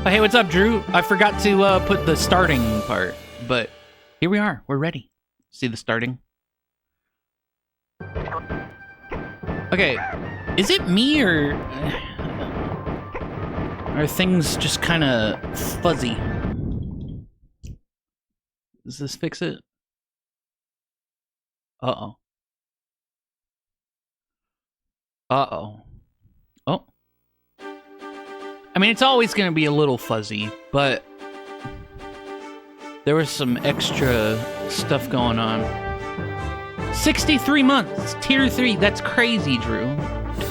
Oh, hey, what's up, Drew? I forgot to put the starting part, but here we are. We're ready. See the starting? Okay, is it me or are things just kind of fuzzy? Does this fix it? Uh-oh. Uh-oh. Oh. I mean, it's always going to be a little fuzzy, but there was some extra stuff going on. 63 months, tier 3. That's crazy, Drew.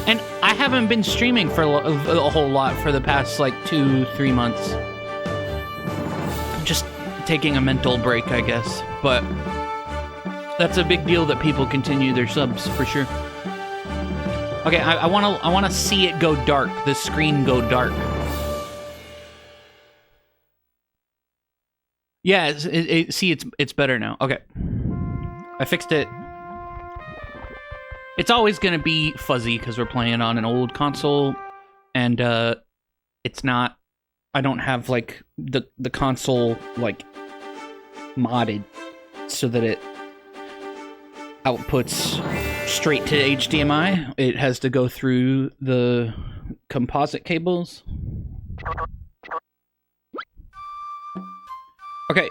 And I haven't been streaming for a whole lot for the past, like, 2-3 months. I'm just taking a mental break, I guess. But that's a big deal that people continue their subs, for sure. Okay, I wanna see it go dark. The screen go dark. Yeah, see, it's better now. Okay, I fixed it. It's always gonna be fuzzy because we're playing on an old console, and it's not. I don't have like the console like modded so that it outputs straight to HDMI. It has to go through the composite cables. Okay.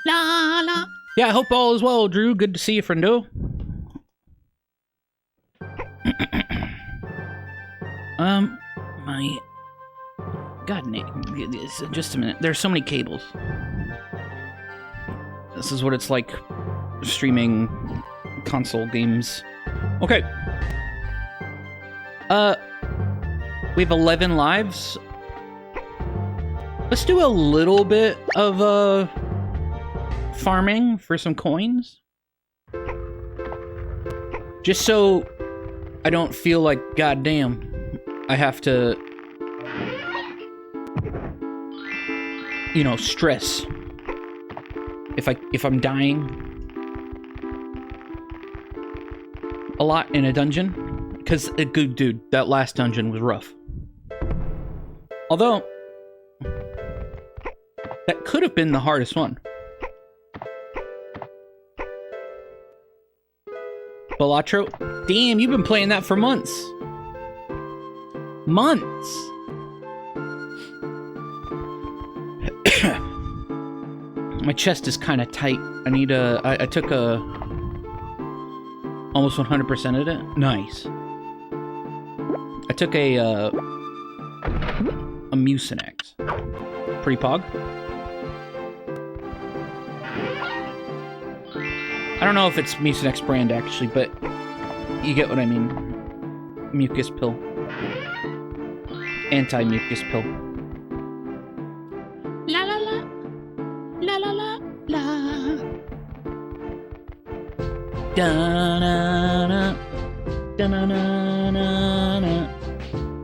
La la. Yeah, I hope all is well, Drew. Good to see you, friendo. My... God, Nick, just a minute. There's so many cables. This is what it's like streaming console games. Okay. We have 11 lives. Let's do a little bit of, farming for some coins. Just so I don't feel like, goddamn, I have to, you know, stress if I'm dying a lot in a dungeon. Because, good dude, that last dungeon was rough. Although, that could have been the hardest one. Balatro? Damn, you've been playing that for months. Months! My chest is kind of tight. I need a... I took a... almost 100% of it. Nice. I took a Mucinex. Pretty pog. I don't know if it's Mucinex brand, actually, but you get what I mean. Mucus pill. Anti-mucus pill. La la la. La la la la. Da-na-na. Da-na-na-na-na.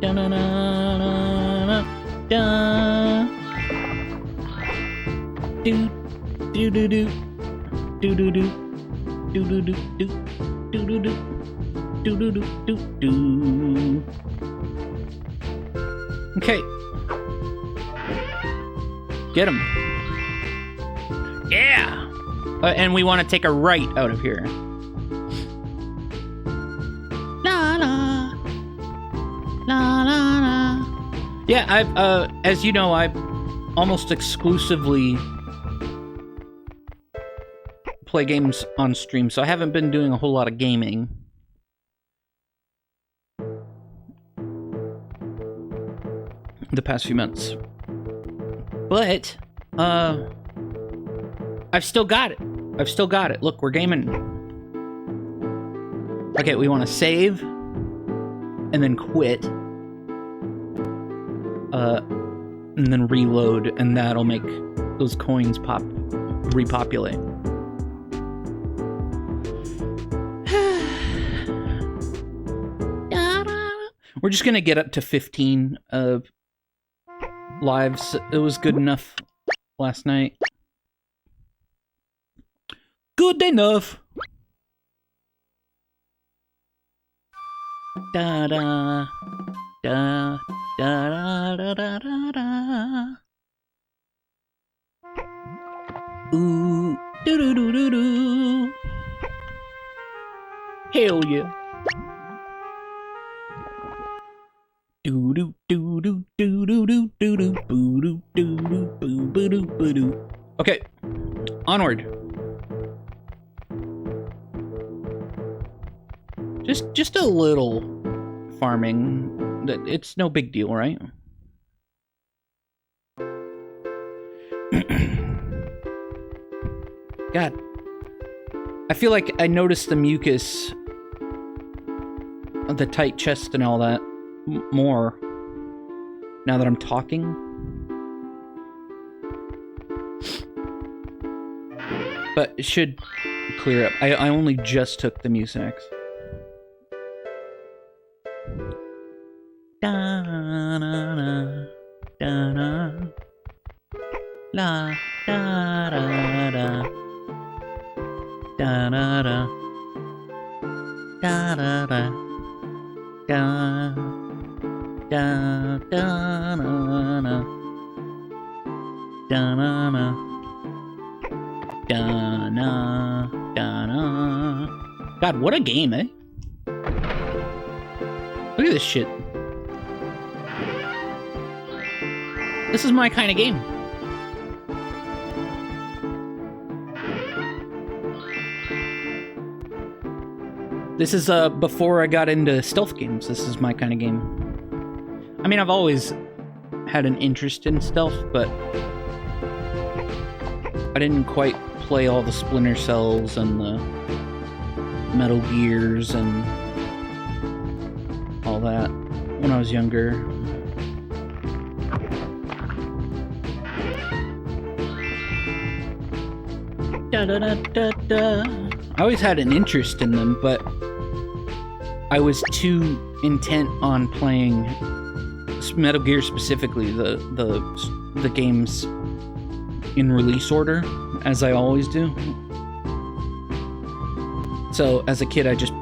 Da-na-na-na-na. Da. Do-do-do-do. Do-do-do. Do-do-do-do. Do-do-do. Do-do-do-do-do. Okay. Get him. Yeah! And we want to take a right out of here. La la. La la la. Yeah, I've, as you know, I almost exclusively play games on stream, so I haven't been doing a whole lot of gaming. The past few months. But, I've still got it. I've still got it. Look, we're gaming. Okay, we want to save, and then quit. And then reload, and that'll make those coins repopulate. We're just gonna get up to 15 lives. It was good enough last night. Good enough. Da da da da da da da da. Ooh, do do do do do. Hell yeah. Do do do do do do do do do boo do do do boo boo do boo do. Okay, onward. Just a little farming. It's no big deal, right? God, I feel like I noticed the mucus, the tight chest, and all that more now that I'm talking. But it should clear up. I only just took the Mucinex. Da-na-na, da-na, la, da-da-da, da-na-da. Da da da. Da da da na na. Da na na. Da na da na. God, what a game, eh? Look at this shit. This is my kind of game. This is before I got into stealth games. This is my kind of game. I mean, I've always had an interest in stealth, but I didn't quite play all the Splinter Cells and the Metal Gears and all that when I was younger. Da, da, da, da, da. I always had an interest in them, but I was too intent on playing Metal Gear specifically, the games in release order, as I always do. So as a kid, I just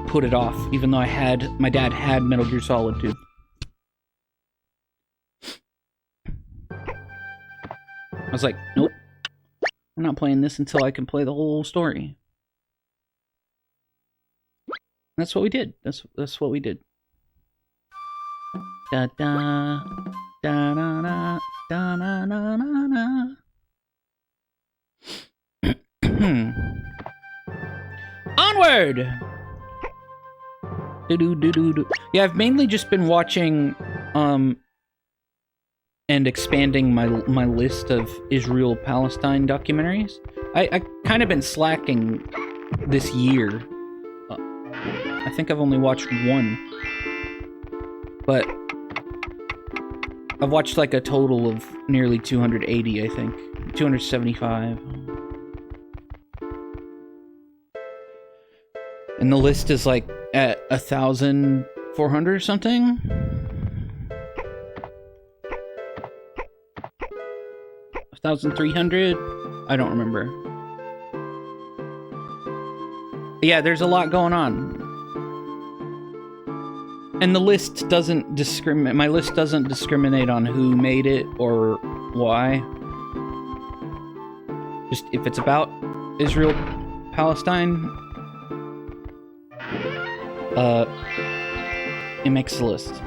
put it off, even though my dad had Metal Gear Solid 2. I was like, nope, I'm not playing this until I can play the whole story. That's what we did. That's what we did. Da da da da da da da da da. Onward. Do do do do do. Yeah, I've mainly just been watching, and expanding my list of Israel-Palestine documentaries. I kind of been slacking this year. I think I've only watched one, but I've watched like a total of nearly 280, I think. 275. And the list is like at 1,400 or something. 1,300? I don't remember. Yeah, there's a lot going on. And the list doesn't discriminate. My list doesn't discriminate on who made it or why. Just if it's about Israel, Palestine, it makes the list.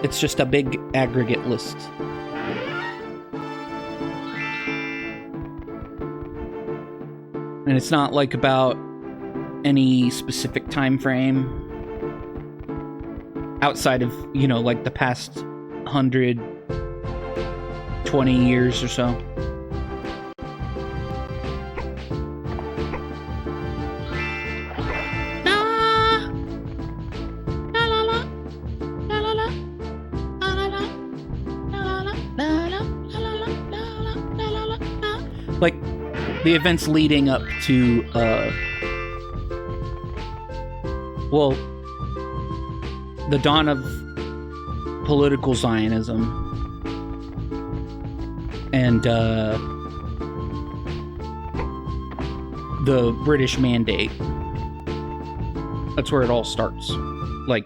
It's just a big aggregate list. And it's not like about any specific time frame outside of, you know, like the past 120 years or so. Like the events leading up to well, the dawn of political Zionism and the British Mandate. That's where it all starts. Like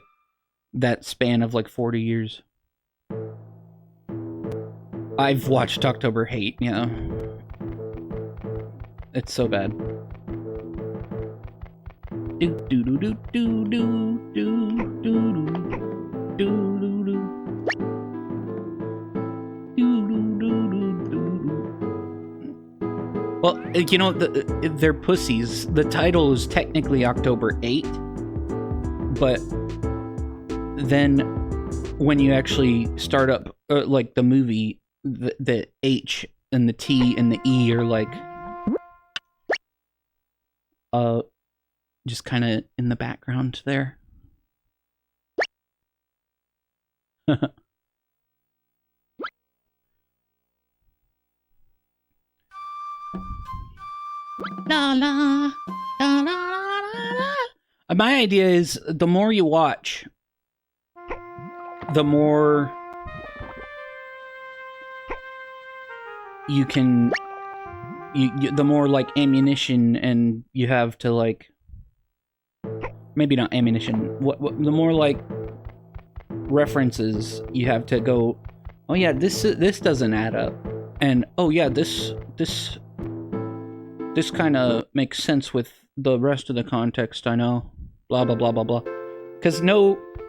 that span of like 40 years. I've watched October Hate, you know. It's so bad. Do do do do do do do do do do do. Well, you know, they're pussies. The title is technically October 8th, but then when you actually start up, like the movie, the H and the T and the E are like, just kind of in the background there. La la, la la la la. My idea is the more you watch, the more you can, the more like ammunition and you have to like maybe not ammunition. What the more like references you have to go, oh yeah, this doesn't add up, and oh yeah, this kind of makes sense with the rest of the context. I know, blah blah blah blah blah. Because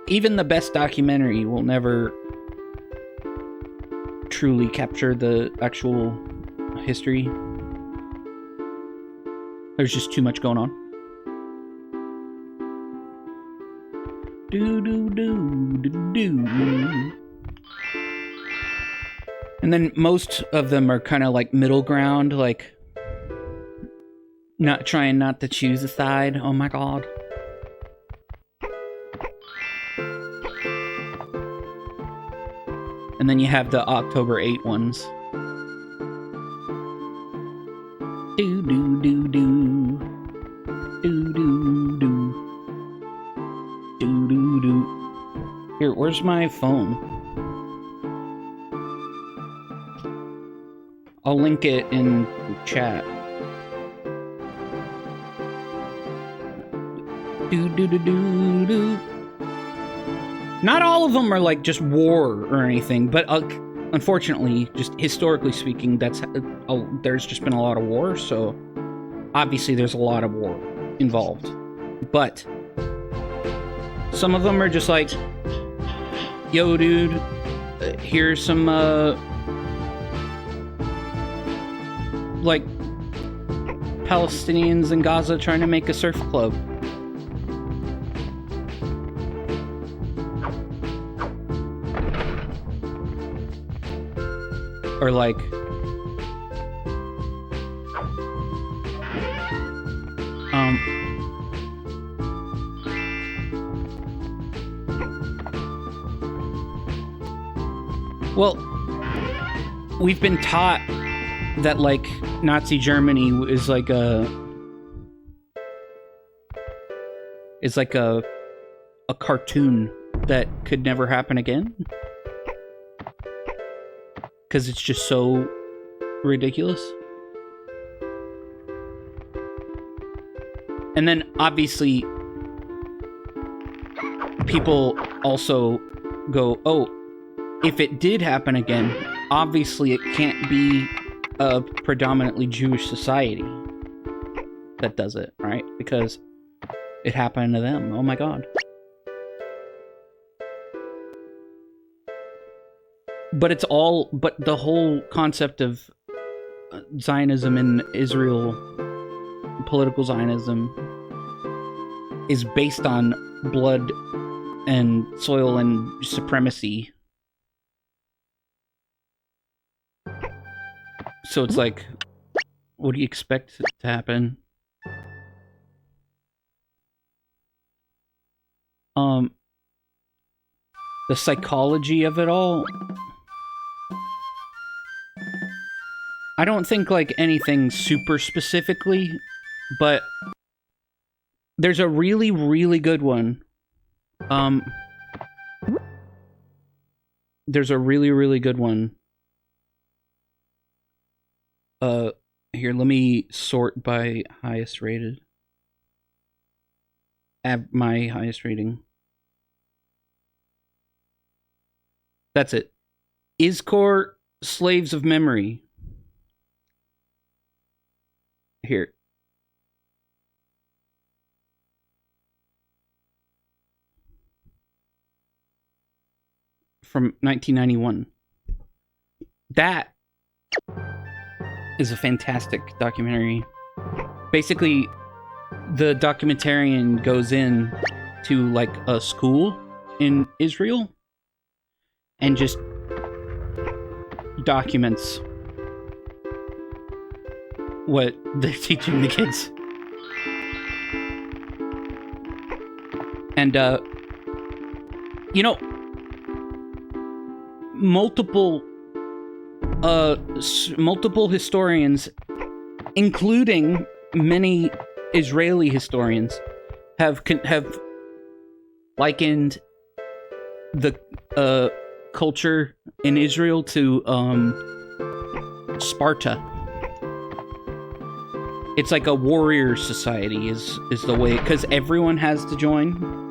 even the best documentary will never truly capture the actual history. There's just too much going on. Do do do do do. And then most of them are kind of like middle ground, like not trying not to choose a side. Oh my god. And then you have the October 8 ones. Do do do do. Do do do. Do do do. Here, where's my phone? I'll link it in chat. Do do do do do. Not all of them are like just war or anything, but unfortunately, just historically speaking, there's just been a lot of war, so obviously there's a lot of war involved. But some of them are just like, yo dude, here's some like Palestinians in Gaza trying to make a surf club. Or like, well, we've been taught that like Nazi Germany is like a cartoon that could never happen again. Because it's just so ridiculous. And then, obviously, people also go, oh, if it did happen again, obviously it can't be a predominantly Jewish society that does it, right? Because it happened to them. Oh my god. But the whole concept of Zionism in Israel, political Zionism, is based on blood and soil and supremacy. So it's like, what do you expect to happen? The psychology of it all, I don't think like anything super specifically, but there's a really, really good one. There's a really, really good one. Here, let me sort by highest rated. My highest rating. That's it. Izkor, Slaves of Memory. Here. From 1991. That is a fantastic documentary. Basically, the documentarian goes in to like a school in Israel and just documents what they're teaching the kids. And, you know, multiple historians, including many Israeli historians, have likened the culture in Israel to Sparta. it's like a warrior society is the way, because everyone has to join.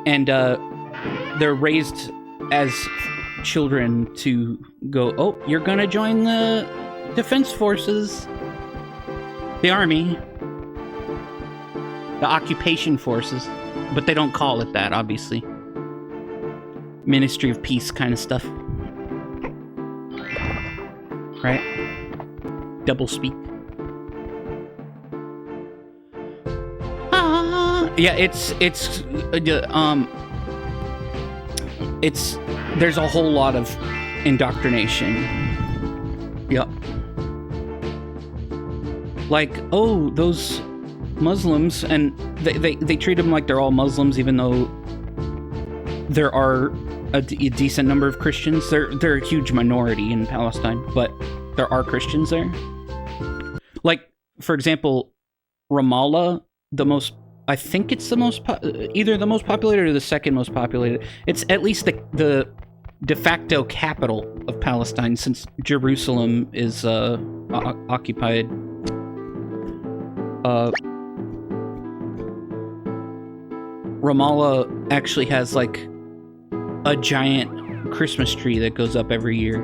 And they're raised as children to go, oh, you're gonna join the defense forces, the army, the occupation forces, but they don't call it that, obviously. Ministry of Peace kind of stuff. Right? Double speak. Yeah, there's a whole lot of indoctrination. Yep. Like, oh, those Muslims, and they treat them like they're all Muslims, even though there are a decent number of Christians. They're a huge minority in Palestine, but there are Christians there. Like, for example, Ramallah, I think it's either the most populated or the second most populated. It's at least the de facto capital of Palestine, since Jerusalem is occupied. Ramallah actually has like a giant Christmas tree that goes up every year.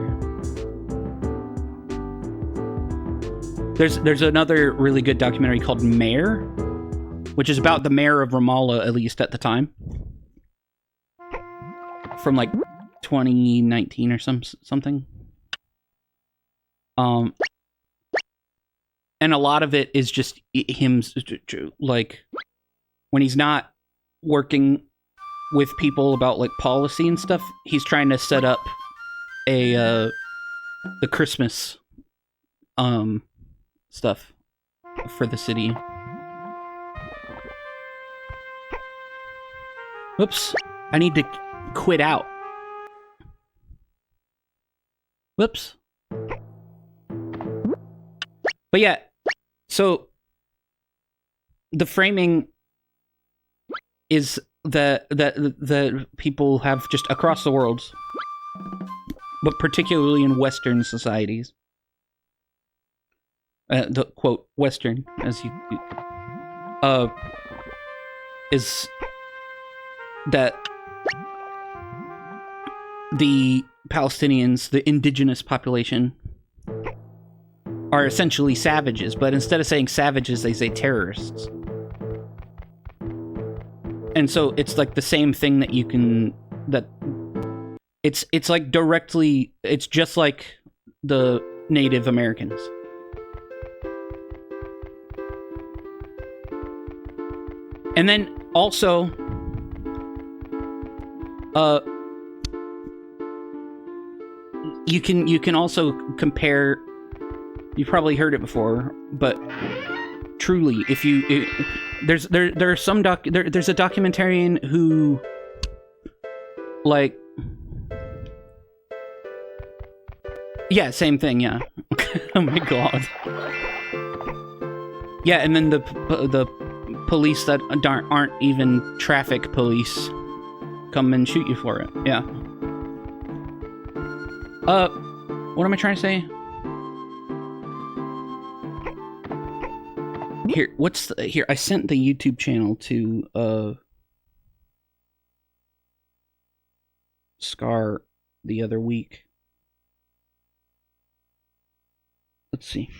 There's another really good documentary called Mayor, which is about the mayor of Ramallah, at least at the time, from like 2019 or something. And a lot of it is just him, like, when he's not working with people about like policy and stuff, he's trying to set up the Christmas stuff for the city. Whoops, I need to quit out. Whoops. But yeah, so the framing is that the people have just across the world, but particularly in Western societies, the quote Western, as you is that the Palestinians, the indigenous population, are essentially savages, but instead of saying savages, they say terrorists. And so it's like the same thing that it's like directly, it's just like the Native Americans. And then also, you can also compare. You've probably heard it before, but truly, there's a documentarian who, like, yeah, same thing, yeah. Oh my god. Yeah, and then the police that aren't even traffic police come and shoot you for it. Yeah. What am I trying to say? Here, I sent the YouTube channel to Scar the other week. Let's see.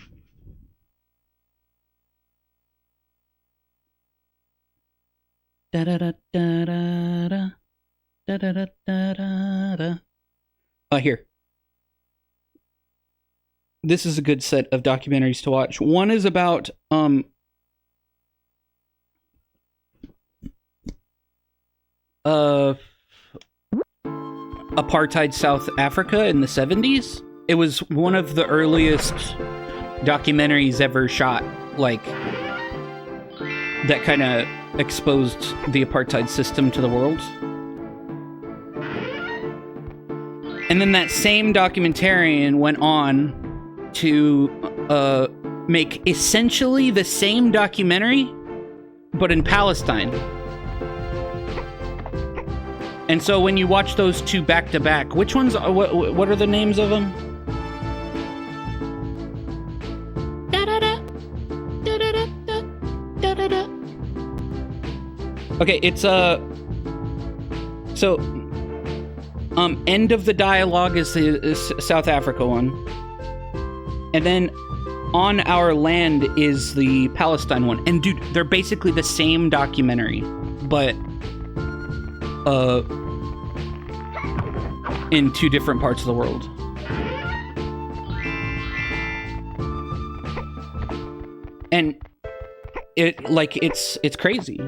Da da da da da da da da da da. Here. This is a good set of documentaries to watch. One is about apartheid South Africa in the 70s. It was one of the earliest documentaries ever shot, like, that kind of exposed the apartheid system to the world. And then that same documentarian went on to make essentially the same documentary, but in Palestine. And so when you watch those two back to back, which ones? What are the names of them? Okay, it's so end of the dialogue is the South Africa one, and then On Our Land is the Palestine one. And dude, they're basically the same documentary, but in two different parts of the world. And it's crazy.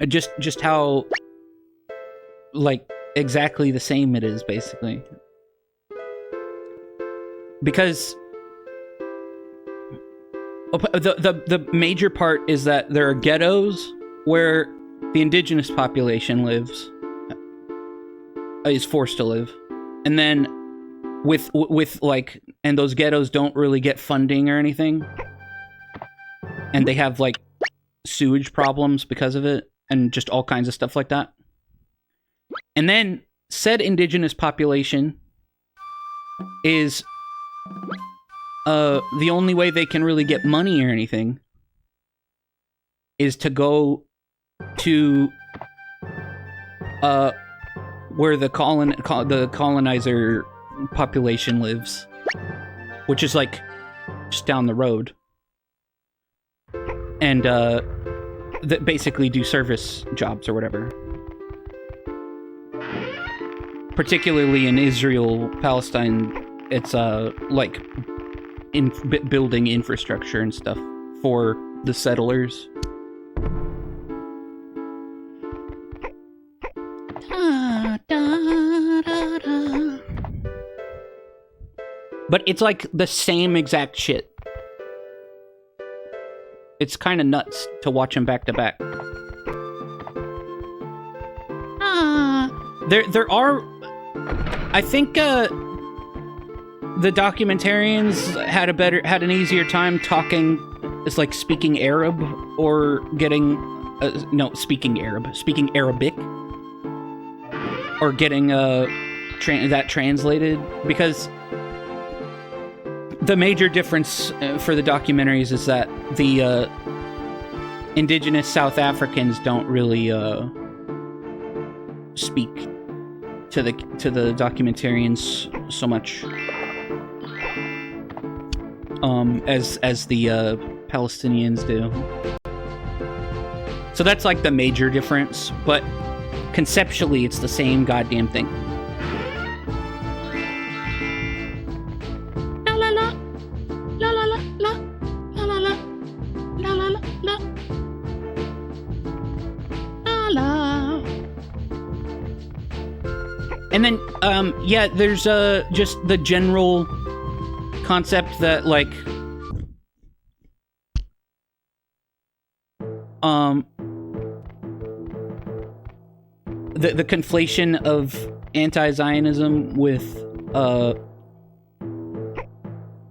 Just how like exactly the same it is, basically. Because the major part is that there are ghettos where the indigenous population is forced to live, and then with like, and those ghettos don't really get funding or anything, and they have like sewage problems because of it, and just all kinds of stuff like that. And then said indigenous population is the only way they can really get money or anything is to go to where the colonizer population lives, which is like just down the road, and that basically do service jobs or whatever. Particularly in Israel, Palestine, it's like in building infrastructure and stuff for the settlers. But it's like the same exact shit. It's kind of nuts to watch them back to back. There are, I think, the documentarians had an easier time talking. It's like speaking Arab or getting speaking Arabic or getting that translated, because the major difference for the documentaries is that the indigenous South Africans don't really speak to the documentarians so much as the Palestinians do. So that's like the major difference, but conceptually it's the same goddamn thing. And then, yeah, there's just the general concept that, like, the conflation of anti-Zionism with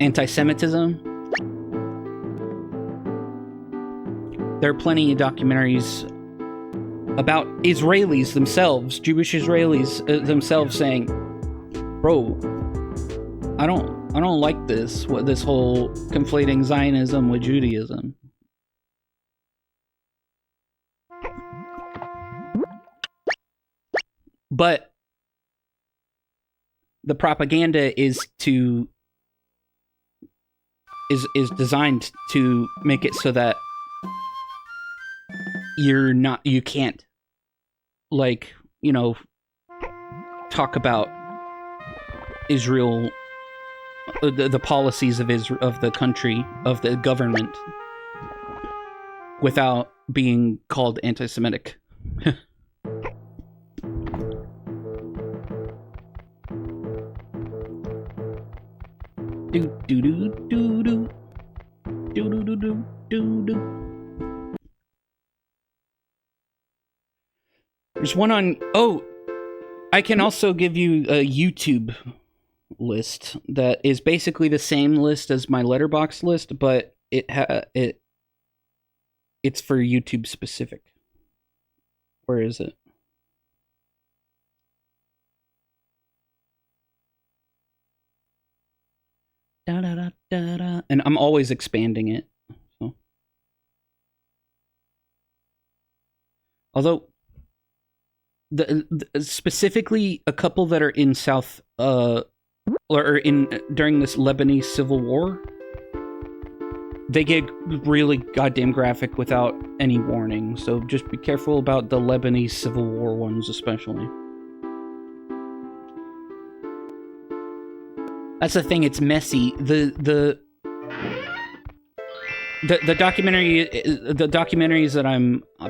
anti-Semitism. There are plenty of documentaries about Israelis themselves, Jewish Israelis themselves, saying, "Bro, I don't like this whole conflating Zionism with Judaism." But the propaganda is designed to make it so that you can't, like, you know, talk about Israel, the policies of Israel, of the country, of the government, without being called anti-Semitic. There's one on... Oh, I can also give you a YouTube list that is basically the same list as my Letterboxd list, but it's for YouTube specific. Where is it? Da-da. And I'm always expanding it. So. Although, specifically a couple that are in South, or during this Lebanese civil war, they get really goddamn graphic without any warning. So just be careful about the Lebanese civil war ones, especially. That's the thing, it's messy. The documentaries that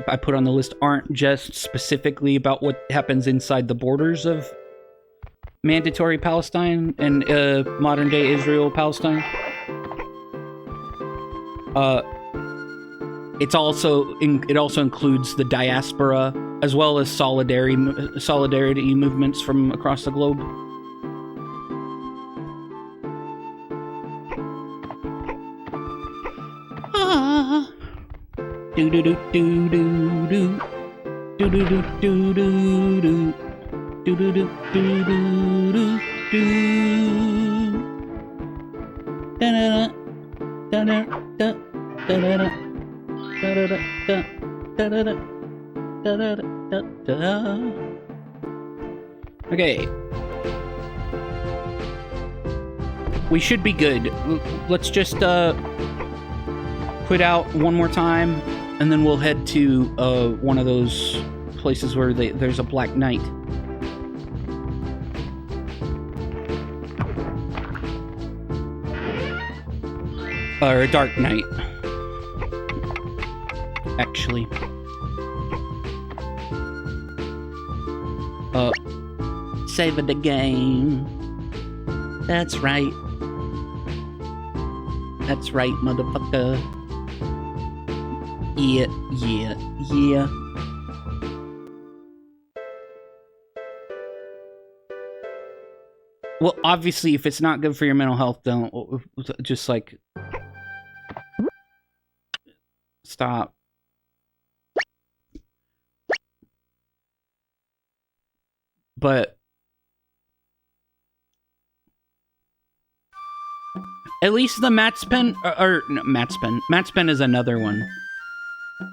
I put on the list aren't just specifically about what happens inside the borders of mandatory Palestine and modern day Israel Palestine. It also includes the diaspora as well as solidarity movements from across the globe. Do do do do do do do do do do do do do do do do. Da da da da da da da da da da. Okay. We should be good. Let's just quit out one more time, and then we'll head to one of those places where there's a Black Knight. Or a Dark Knight. Actually. Save the game. That's right. That's right, motherfucker. Yeah. Well, obviously, if it's not good for your mental health, don't just like stop. But at least the Matzpen, Matzpen is another one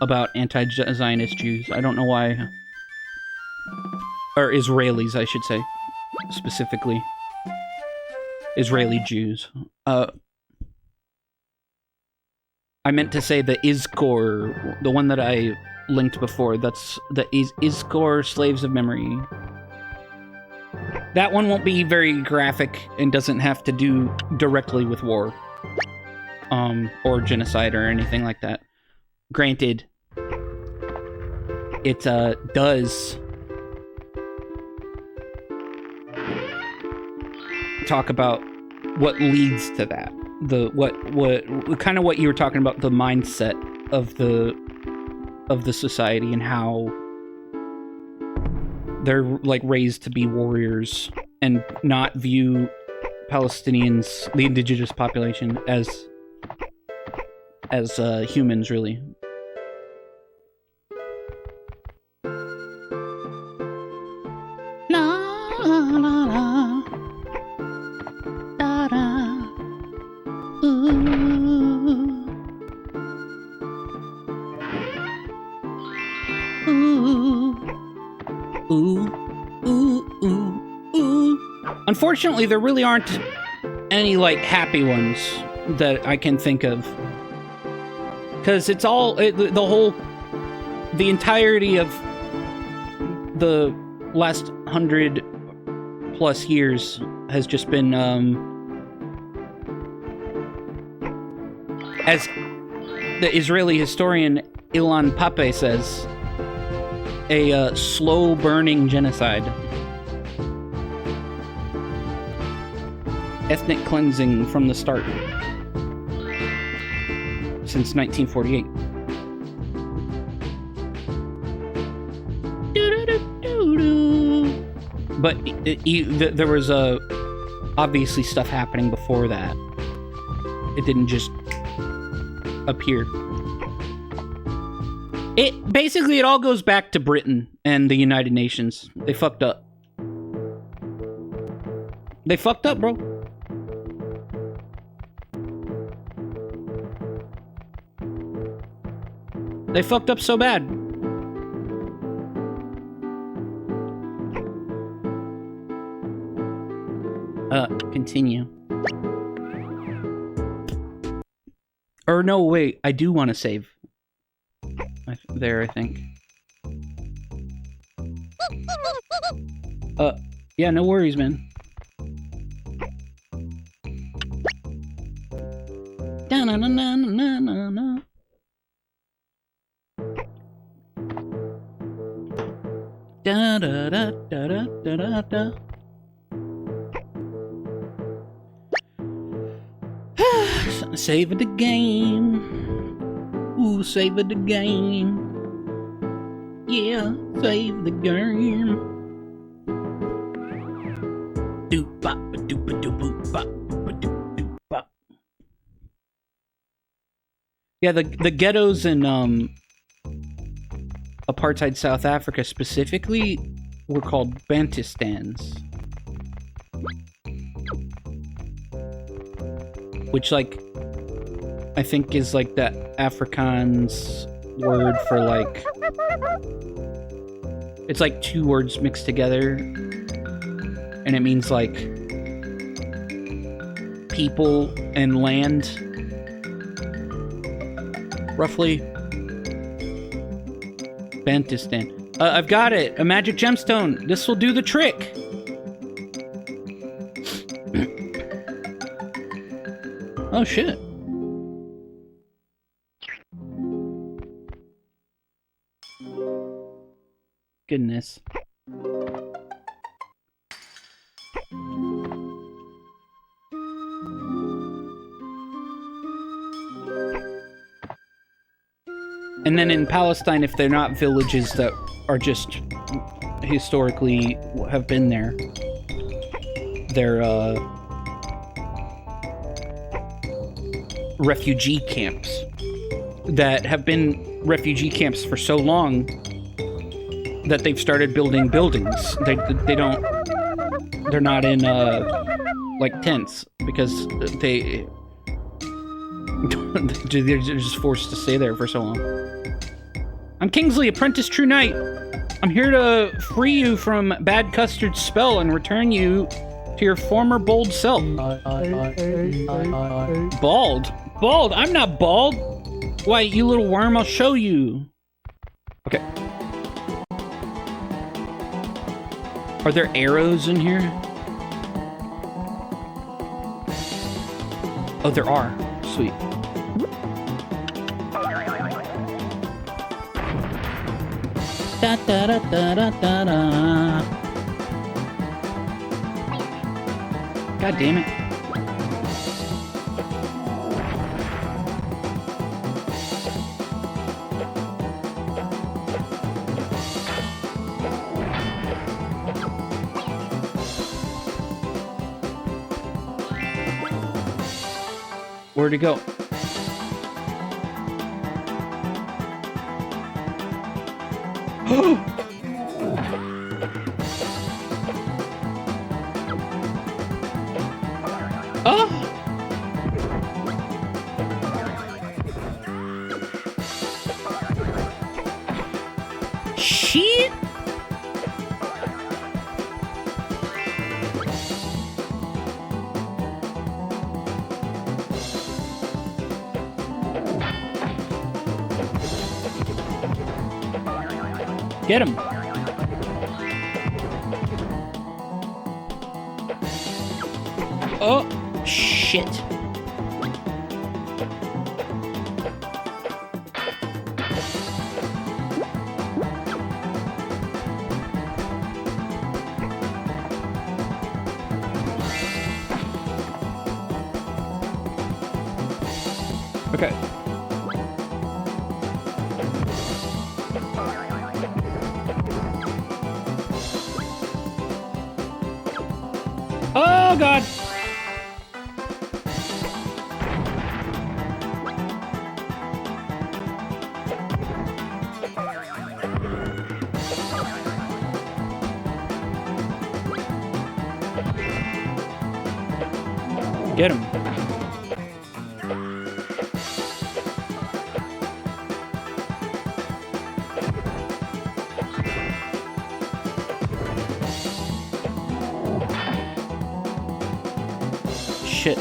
about anti-Zionist Jews. I don't know why. Or Israelis, I should say. Specifically. Israeli Jews. I meant to say the Izkor, the one that I linked before. That's the Izkor Slaves of Memory. That one won't be very graphic and doesn't have to do directly with war. Or genocide or anything like that. Granted, it does talk about what leads to that. What kind of what you were talking about, the mindset of the society and how they're like raised to be warriors and not view Palestinians, the indigenous population, as humans, really. La la la, da da, ooh, ooh, ooh, ooh, ooh, ooh. Unfortunately, there really aren't any like happy ones that I can think of. Because it's all, the entirety of the last 100+ years has just been, as the Israeli historian Ilan Pappé says, a slow-burning genocide. Ethnic cleansing from the start. Since 1948. But there was obviously stuff happening before that. It didn't just appear. Basically, it all goes back to Britain and the United Nations. They fucked up. They fucked up, bro. They fucked up so bad. Continue. Or no, wait. I do want to save. There, I think. Yeah, no worries, man. Da-na-na-na-na-na-na. Da-da-da-da-da-da-da. Save the game. Ooh, save the game. Yeah, save the game. Doop-bop-a-doop-a-doop-bop-a-doop-doop-bop. Yeah, the ghettos in apartheid South Africa specifically were called Bantustans. Which, like, I think is like the Afrikaans word for, like... It's like two words mixed together. And it means, like, people and land. Roughly. Bantustan. I've got it! A magic gemstone! This will do the trick! Oh, shit. Goodness. And then in Palestine, if they're not villages that are just historically have been there, they're, refugee camps that have been refugee camps for so long that they've started building buildings. They're not in like tents because they're just forced to stay there for so long. I'm Kingsley, apprentice true knight. I'm here to free you from Bad Custard's spell and return you to your former bold self. Bald? Bald? I'm not bald! Why, you little worm, I'll show you. Okay. Are there arrows in here? Oh, there are. Sweet. Da da da da da da da. God damn it. Where'd it go? Oh! Shit! Get him. Oh, shit. Okay. Oh, God. Get him. shit.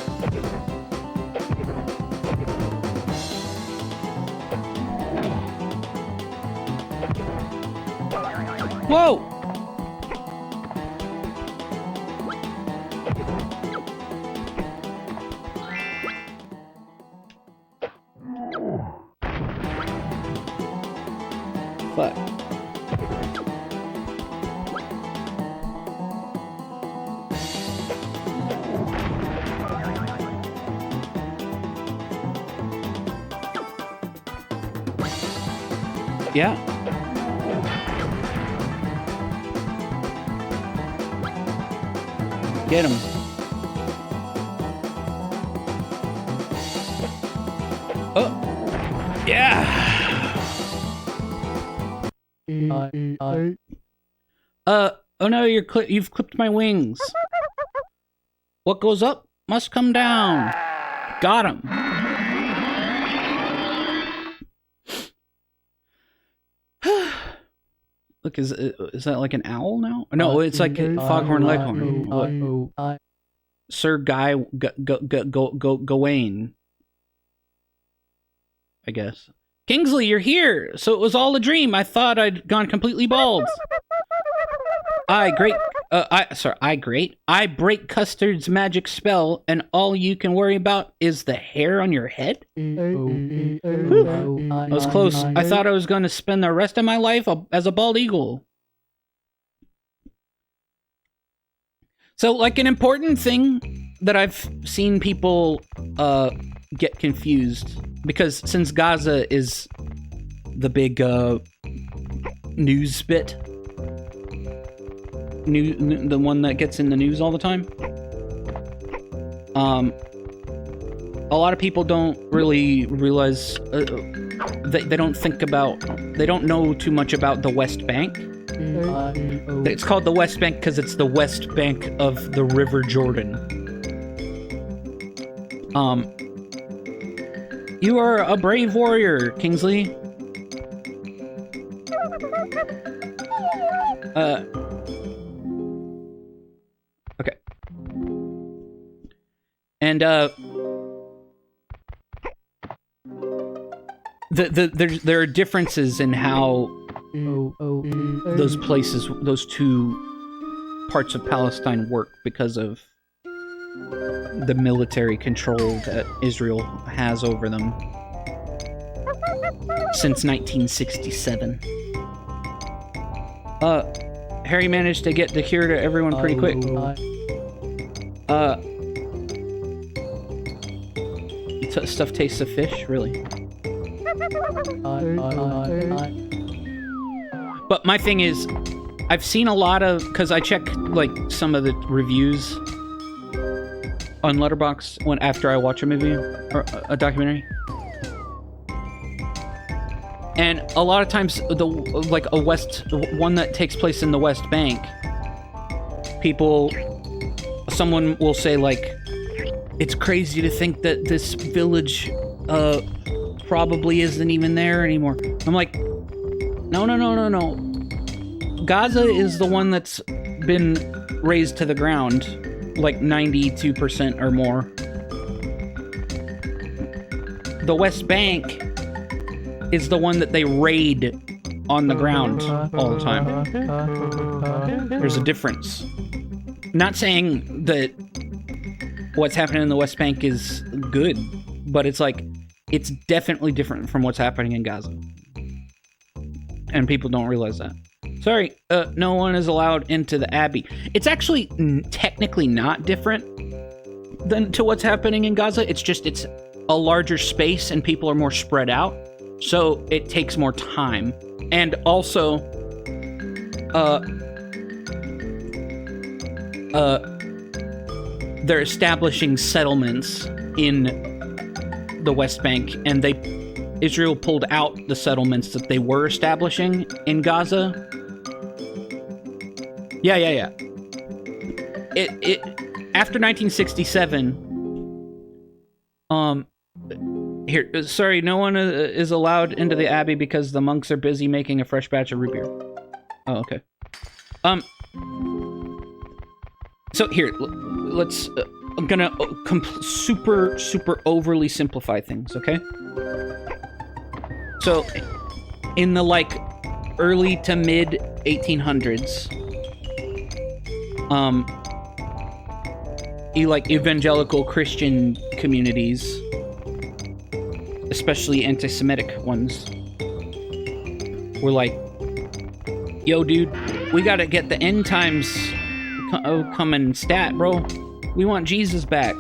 Whoa! Fuck. Yeah. Get him. Oh. Yeah. Oh no, you've clipped my wings. What goes up must come down. Got him. Look, is that like an owl now? No, it's like a foghorn leghorn. What? Sir Gawain. I guess. Kingsley, you're here! So it was all a dream. I thought I'd gone completely bald. I break Custard's magic spell, and all you can worry about is the hair on your head? Whew. I was close. I thought I was going to spend the rest of my life as a bald eagle. So, like, an important thing that I've seen people get confused, because since Gaza is the big news bit, the one that gets in the news all the time, a lot of people don't really realize they don't know too much about the West Bank. It's called the West Bank because it's the West Bank of the River Jordan. You are a brave warrior, Kingsley. Okay. And, there are differences in how those places, those two parts of Palestine work because of the military control that Israel has over them since 1967. Harry managed to get the cure to everyone pretty quick. Stuff tastes of fish, really. But my thing is, I've seen a lot of, because I check like some of the reviews on Letterboxd after I watch a movie or a documentary, and a lot of times one that takes place in the West Bank, someone will say like, it's crazy to think that this village probably isn't even there anymore. I'm like, no. Gaza is the one that's been razed to the ground, like 92% or more. The West Bank is the one that they raid on the ground all the time. There's a difference. Not saying that what's happening in the West Bank is good, but it's like, it's definitely different from what's happening in Gaza. And people don't realize that. Sorry, no one is allowed into the Abbey. It's actually technically not different to what's happening in Gaza. It's just, it's a larger space and people are more spread out. So it takes more time. And also, they're establishing settlements in the West Bank, and Israel pulled out the settlements that they were establishing in Gaza. Yeah. It after 1967. Here, sorry, no one is allowed into the Abbey because the monks are busy making a fresh batch of root beer. Oh, okay. So here, let's I'm gonna super overly simplify things, okay? So, in the like early to mid 1800s, like evangelical Christian communities, especially anti-Semitic ones, were like, yo, dude, we gotta get the end times coming stat, bro. We want Jesus back.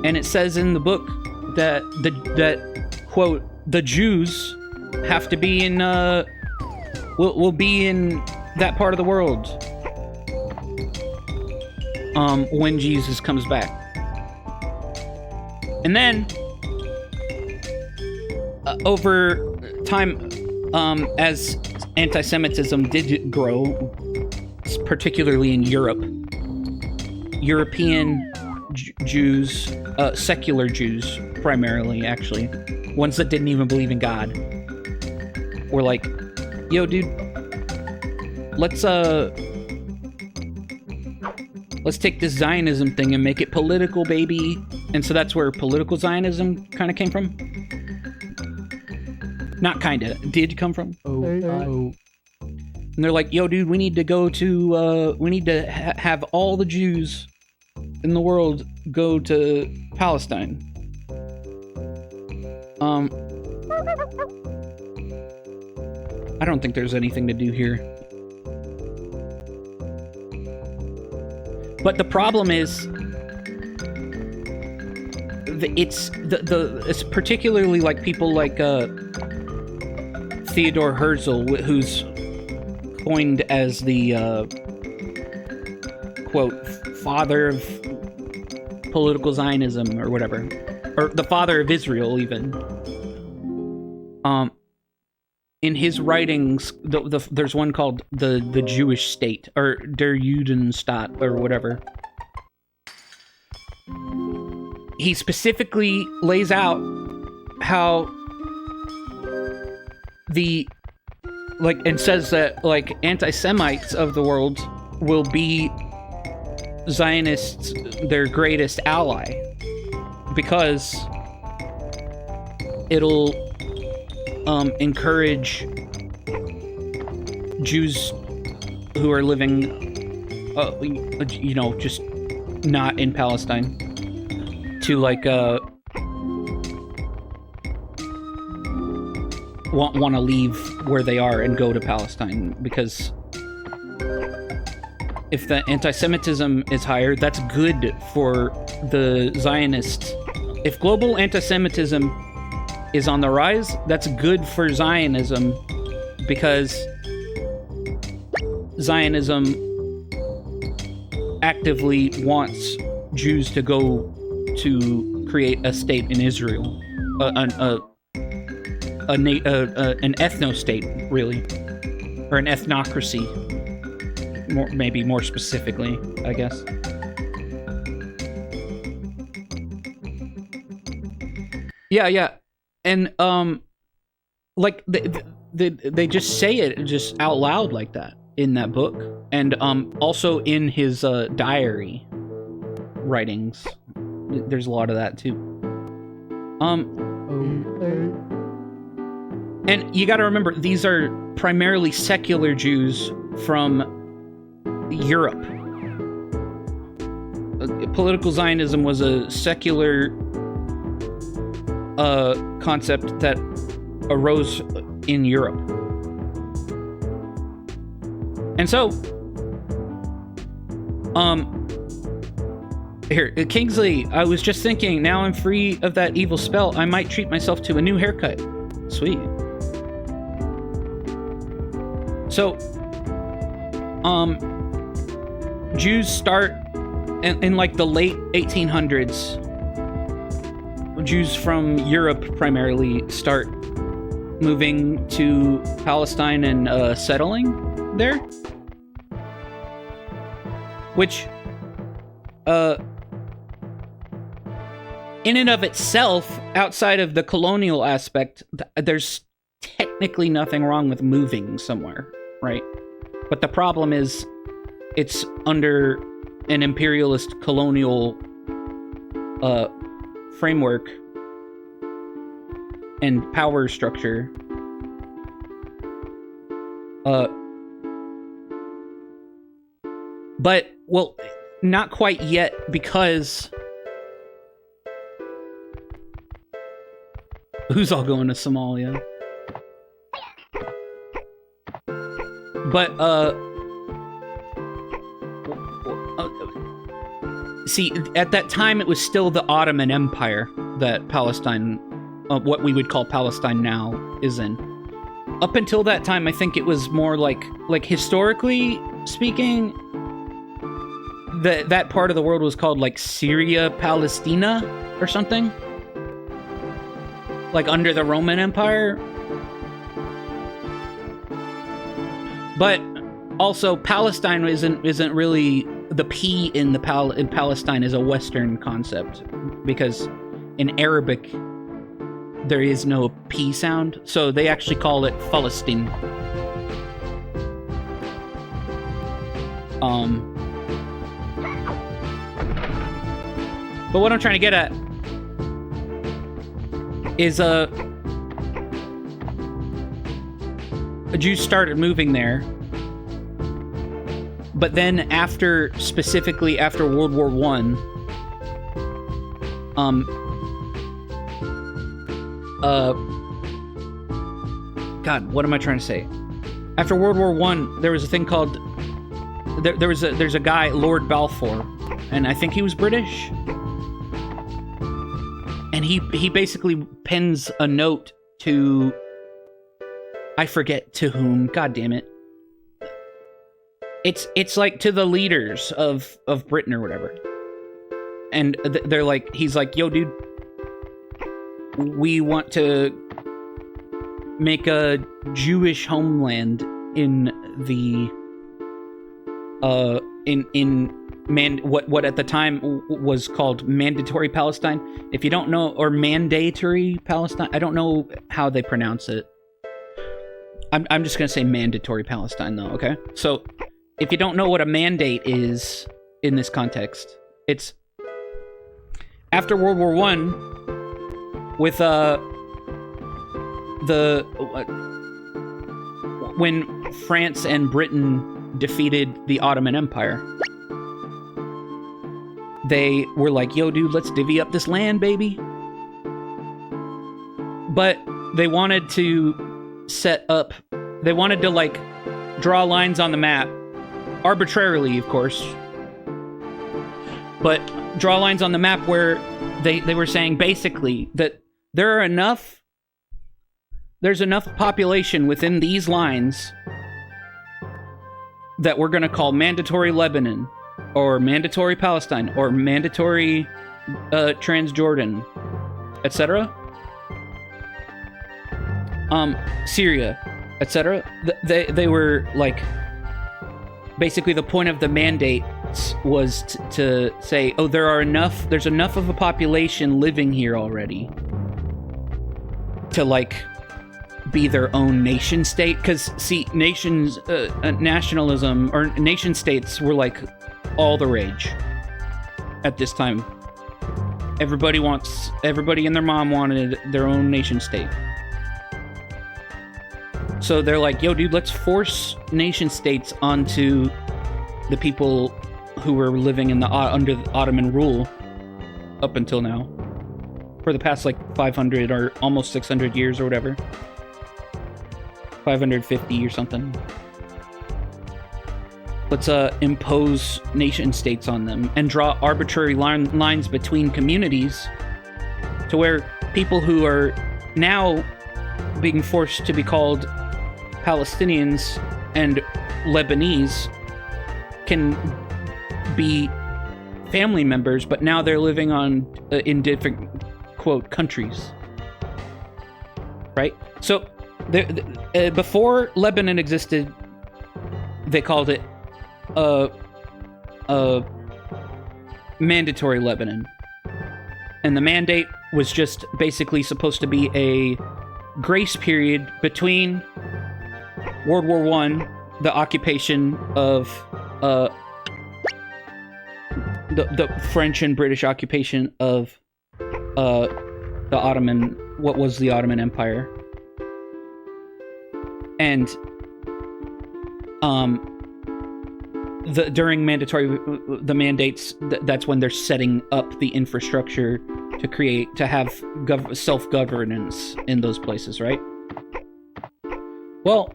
And it says in the book that quote, the Jews have to be in, will be in that part of the world when Jesus comes back. And then over time, as anti-Semitism did grow, particularly in Europe, European Jews, secular Jews primarily, actually, ones that didn't even believe in God, were like, yo, dude, let's take this Zionism thing and make it political, baby. And so that's where political Zionism kind of came from. Not kinda, did come from. And they're like, yo, dude, we need to go to, we need to have all the Jews in the world go to Palestine. I don't think there's anything to do here. But the problem is, it's particularly like people like Theodore Herzl, who's coined as the quote, father of political Zionism or whatever, or the father of Israel even. In his writings, there's one called the Jewish State, or Der Judenstaat, or whatever. He specifically lays out how and says that, like, anti-Semites of the world will be Zionists' their greatest ally, because it'll encourage Jews who are living, just not in Palestine to, like, want to leave where they are and go to Palestine, because if the anti-Semitism is higher, that's good for the Zionists. If global anti-Semitism is on the rise, that's good for Zionism, because Zionism actively wants Jews to go to create a state in Israel, an ethno-state, really, or an ethnocracy, maybe more specifically, I guess. Yeah, and like they just say it just out loud like that in that book, and also in his diary writings. There's a lot of that too. And you got to remember, these are primarily secular Jews from Europe. Political Zionism was a secular concept that arose in Europe. And so, here, Kingsley, I was just thinking, now I'm free of that evil spell, I might treat myself to a new haircut. Sweet. So, Jews start in like the late 1800s. Jews from Europe primarily start moving to Palestine and settling there, which in and of itself, outside of the colonial aspect, there's technically nothing wrong with moving somewhere, right? But the problem is, it's under an imperialist colonial framework and power structure. But, well, not quite yet, because who's all going to Somalia? But, see, at that time, it was still the Ottoman Empire that Palestine, what we would call Palestine now, is in. Up until that time, I think it was more like historically speaking, that part of the world was called, like, Syria, Palestina, or something. Like, under the Roman Empire. But also, Palestine isn't really, the P in in Palestine is a Western concept, because in Arabic there is no P sound, so they actually call it Palestine. But what I'm trying to get at is Jews started moving there, but then specifically after World War I, God, what am I trying to say? After World War I, there was a thing called, there's a guy, Lord Balfour, and I think he was British, and he basically pens a note to, I forget to whom, god damn it. It's like to the leaders of Britain or whatever. And they're like, he's like, yo dude, we want to make a Jewish homeland in the what at the time was called Mandatory Palestine. If you don't know, or Mandatory Palestine, I don't know how they pronounce it. I'm just gonna say Mandatory Palestine though, okay? So if you don't know what a mandate is in this context, it's after World War I, with when France and Britain defeated the Ottoman Empire, they were like, yo dude, let's divvy up this land, baby. But they wanted to like draw lines on the map, arbitrarily of course, but draw lines on the map where they were saying basically that there's enough population within these lines that we're gonna call Mandatory Lebanon, or Mandatory Palestine, or Mandatory Transjordan, etc. Syria, etc. They were like, basically the point of the mandate was to say, oh, there's enough of a population living here already to like be their own nation state. Because see, nationalism or nation states were like all the rage at this time. Everybody and their mom wanted their own nation state. So they're like, yo dude, let's force nation states onto the people who were living under the Ottoman rule up until now, for the past like 500 or almost 600 years or whatever, 550 or something. Let's impose nation states on them and draw arbitrary lines between communities to where people who are now being forced to be called Palestinians and Lebanese can be family members, but now they're living in different, quote, countries. Right? So, before Lebanon existed, they called it Mandatory Lebanon. And the mandate was just basically supposed to be a grace period between World War I, the occupation of the French and British occupation of the Ottoman, what was the Ottoman Empire. And during the mandates, that's when they're setting up the infrastructure to have self-governance in those places, right? Well,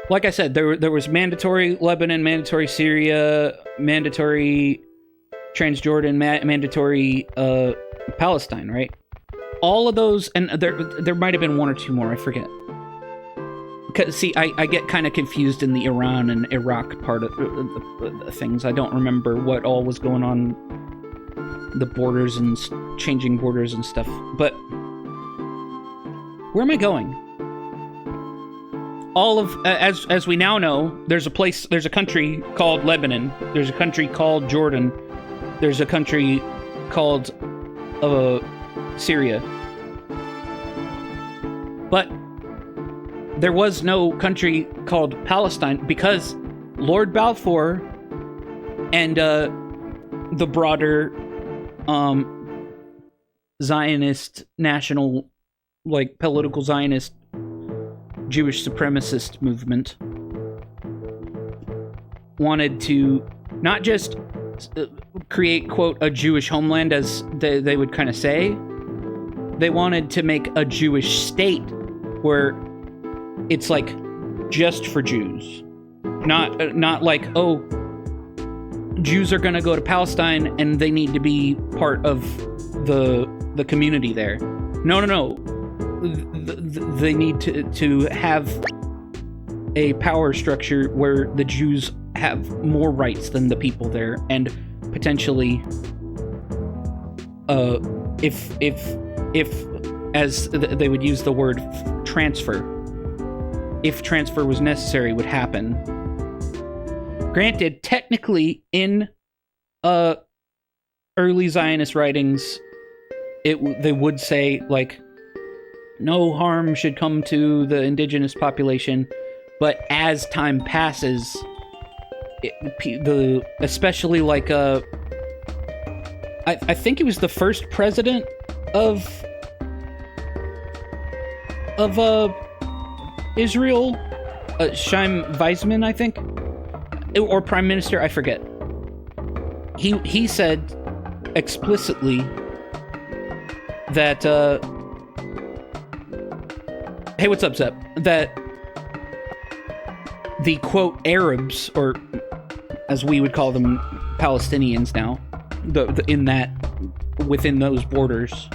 like I said, there was mandatory Lebanon, mandatory Syria, mandatory Transjordan, mandatory Palestine, right? All of those, and there might have been one or two more, I forget. Because, see, I get kind of confused in the Iran and Iraq part of the things. I don't remember what all was going on, the borders and changing borders and stuff. But where am I going? All of, as we now know, there's a country called Lebanon. There's a country called Jordan. There's a country called Syria. But there was no country called Palestine because Lord Balfour and the broader Zionist national, like political Zionist Jewish supremacist movement wanted to not just create, quote, a Jewish homeland, as they would kind of say. They wanted to make a Jewish state where it's like just for Jews. Not like, oh, Jews are going to go to Palestine and they need to be part of the community there. No. They need to have a power structure where the Jews have more rights than the people there, and potentially, if as they would use the word transfer, if transfer was necessary, would happen. Granted, technically, in early Zionist writings, they would say, like, no harm should come to the indigenous population, but as time passes, especially like I think he was the first president of Israel, Chaim Weizmann, I think, or prime minister, I forget. He said explicitly that hey, what's up, Zep? That the, quote, Arabs, or as we would call them, Palestinians now, within those borders,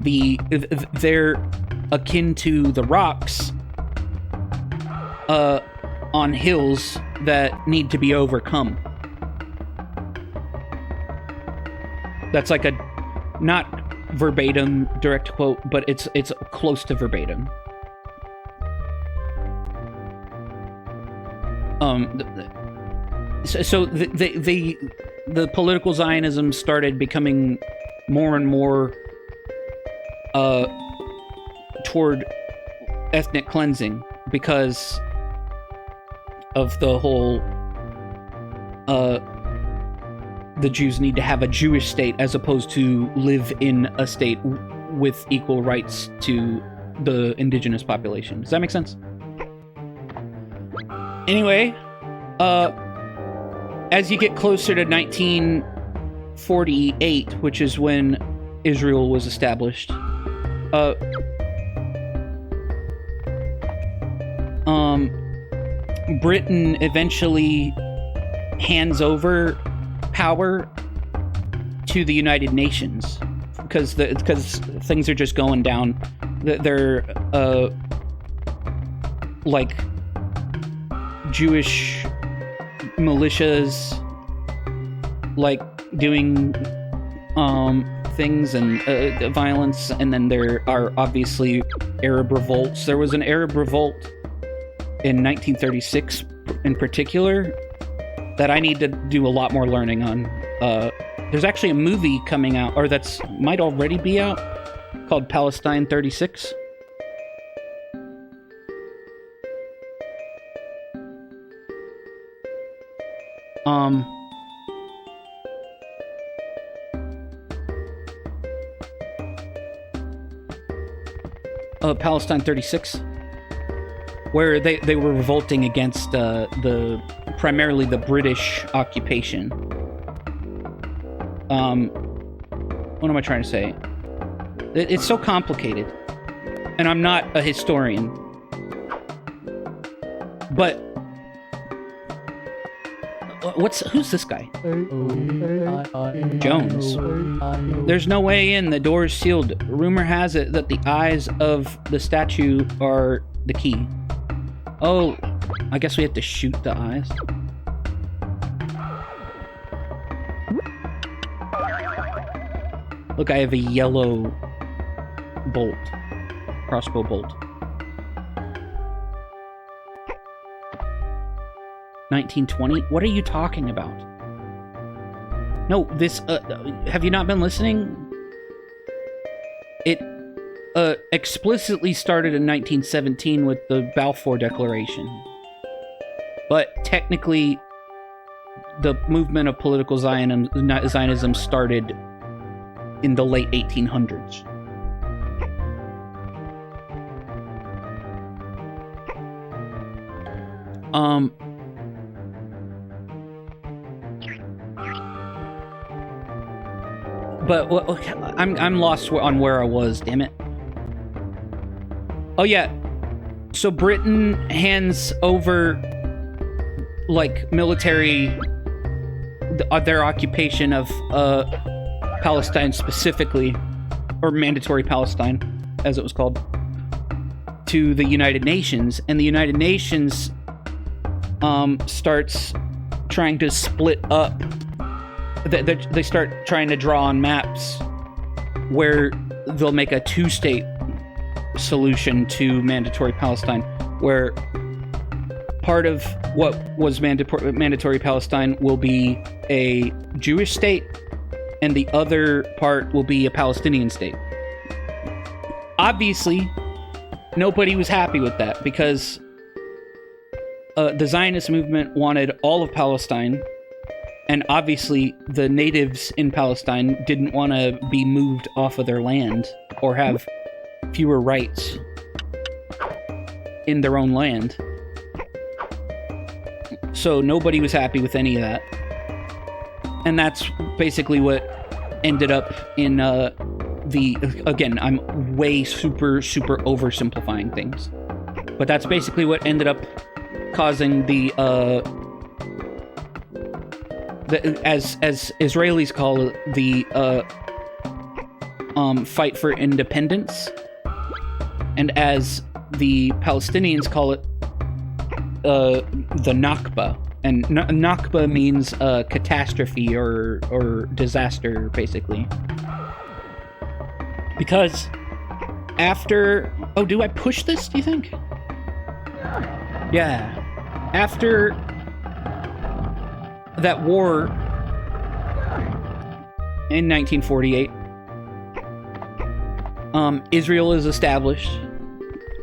they're akin to the rocks on hills that need to be overcome. That's like a not verbatim direct quote, but it's close to verbatim. So the political Zionism started becoming more and more toward ethnic cleansing because of the whole the Jews need to have a Jewish state as opposed to live in a state with equal rights to the indigenous population. Does that make sense? Anyway, as you get closer to 1948, which is when Israel was established, Britain eventually hands over power to the United Nations because things are just going down. They're like Jewish militias like doing things and violence, and then there are obviously Arab revolts. There was an Arab revolt in 1936 in particular that I need to do a lot more learning on. There's actually a movie coming out, or that's might already be out, called Palestine 36. Palestine 36, where they were revolting against primarily the British occupation. What am I trying to say? It's so complicated, and I'm not a historian, but who's this guy? Jones. There's no way in. The door's sealed. Rumor has it that the eyes of the statue are the key. Oh, I guess we have to shoot the eyes. Look, I have a yellow bolt. Crossbow bolt. 1920? What are you talking about? No, this, have you not been listening? It, explicitly started in 1917 with the Balfour Declaration. But technically, the movement of political Zionism started in the late 1800s. But I'm lost on where I was, damn it. Oh yeah, so Britain hands over, like, military, their occupation of Palestine specifically, or Mandatory Palestine, as it was called, to the United Nations, and the United Nations starts trying to split up. They start trying to draw on maps where they'll make a two-state solution to Mandatory Palestine, where part of what was Mandatory Palestine will be a Jewish state, and the other part will be a Palestinian state. Obviously, nobody was happy with that, because the Zionist movement wanted all of Palestine, and obviously the natives in Palestine didn't want to be moved off of their land or have fewer rights in their own land. So nobody was happy with any of that. And that's basically what ended up in again, I'm way super oversimplifying things. But that's basically what ended up causing as Israelis call it, the fight for independence, and as the Palestinians call it, the Nakba. And Nakba means catastrophe or disaster, basically. Because after... Oh, do I push this, do you think? Yeah. After that war in 1948, Israel is established,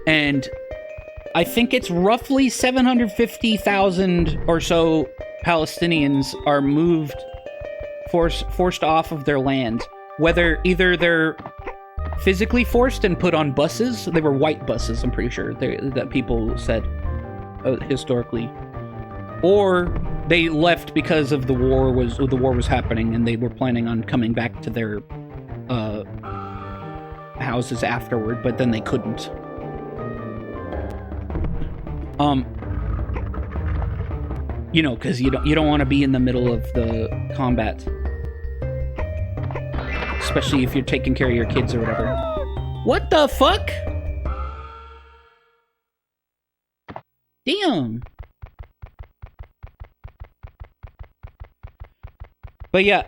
and I think it's roughly 750,000 or so Palestinians are forced off of their land. Whether either they're physically forced and put on buses, they were white buses, I'm pretty sure, that people said historically, or they left because of the war was happening and they were planning on coming back to their houses afterward, but then they couldn't. You know, because you don't want to be in the middle of the combat, especially if you're taking care of your kids or whatever. What the fuck? Damn. But yeah,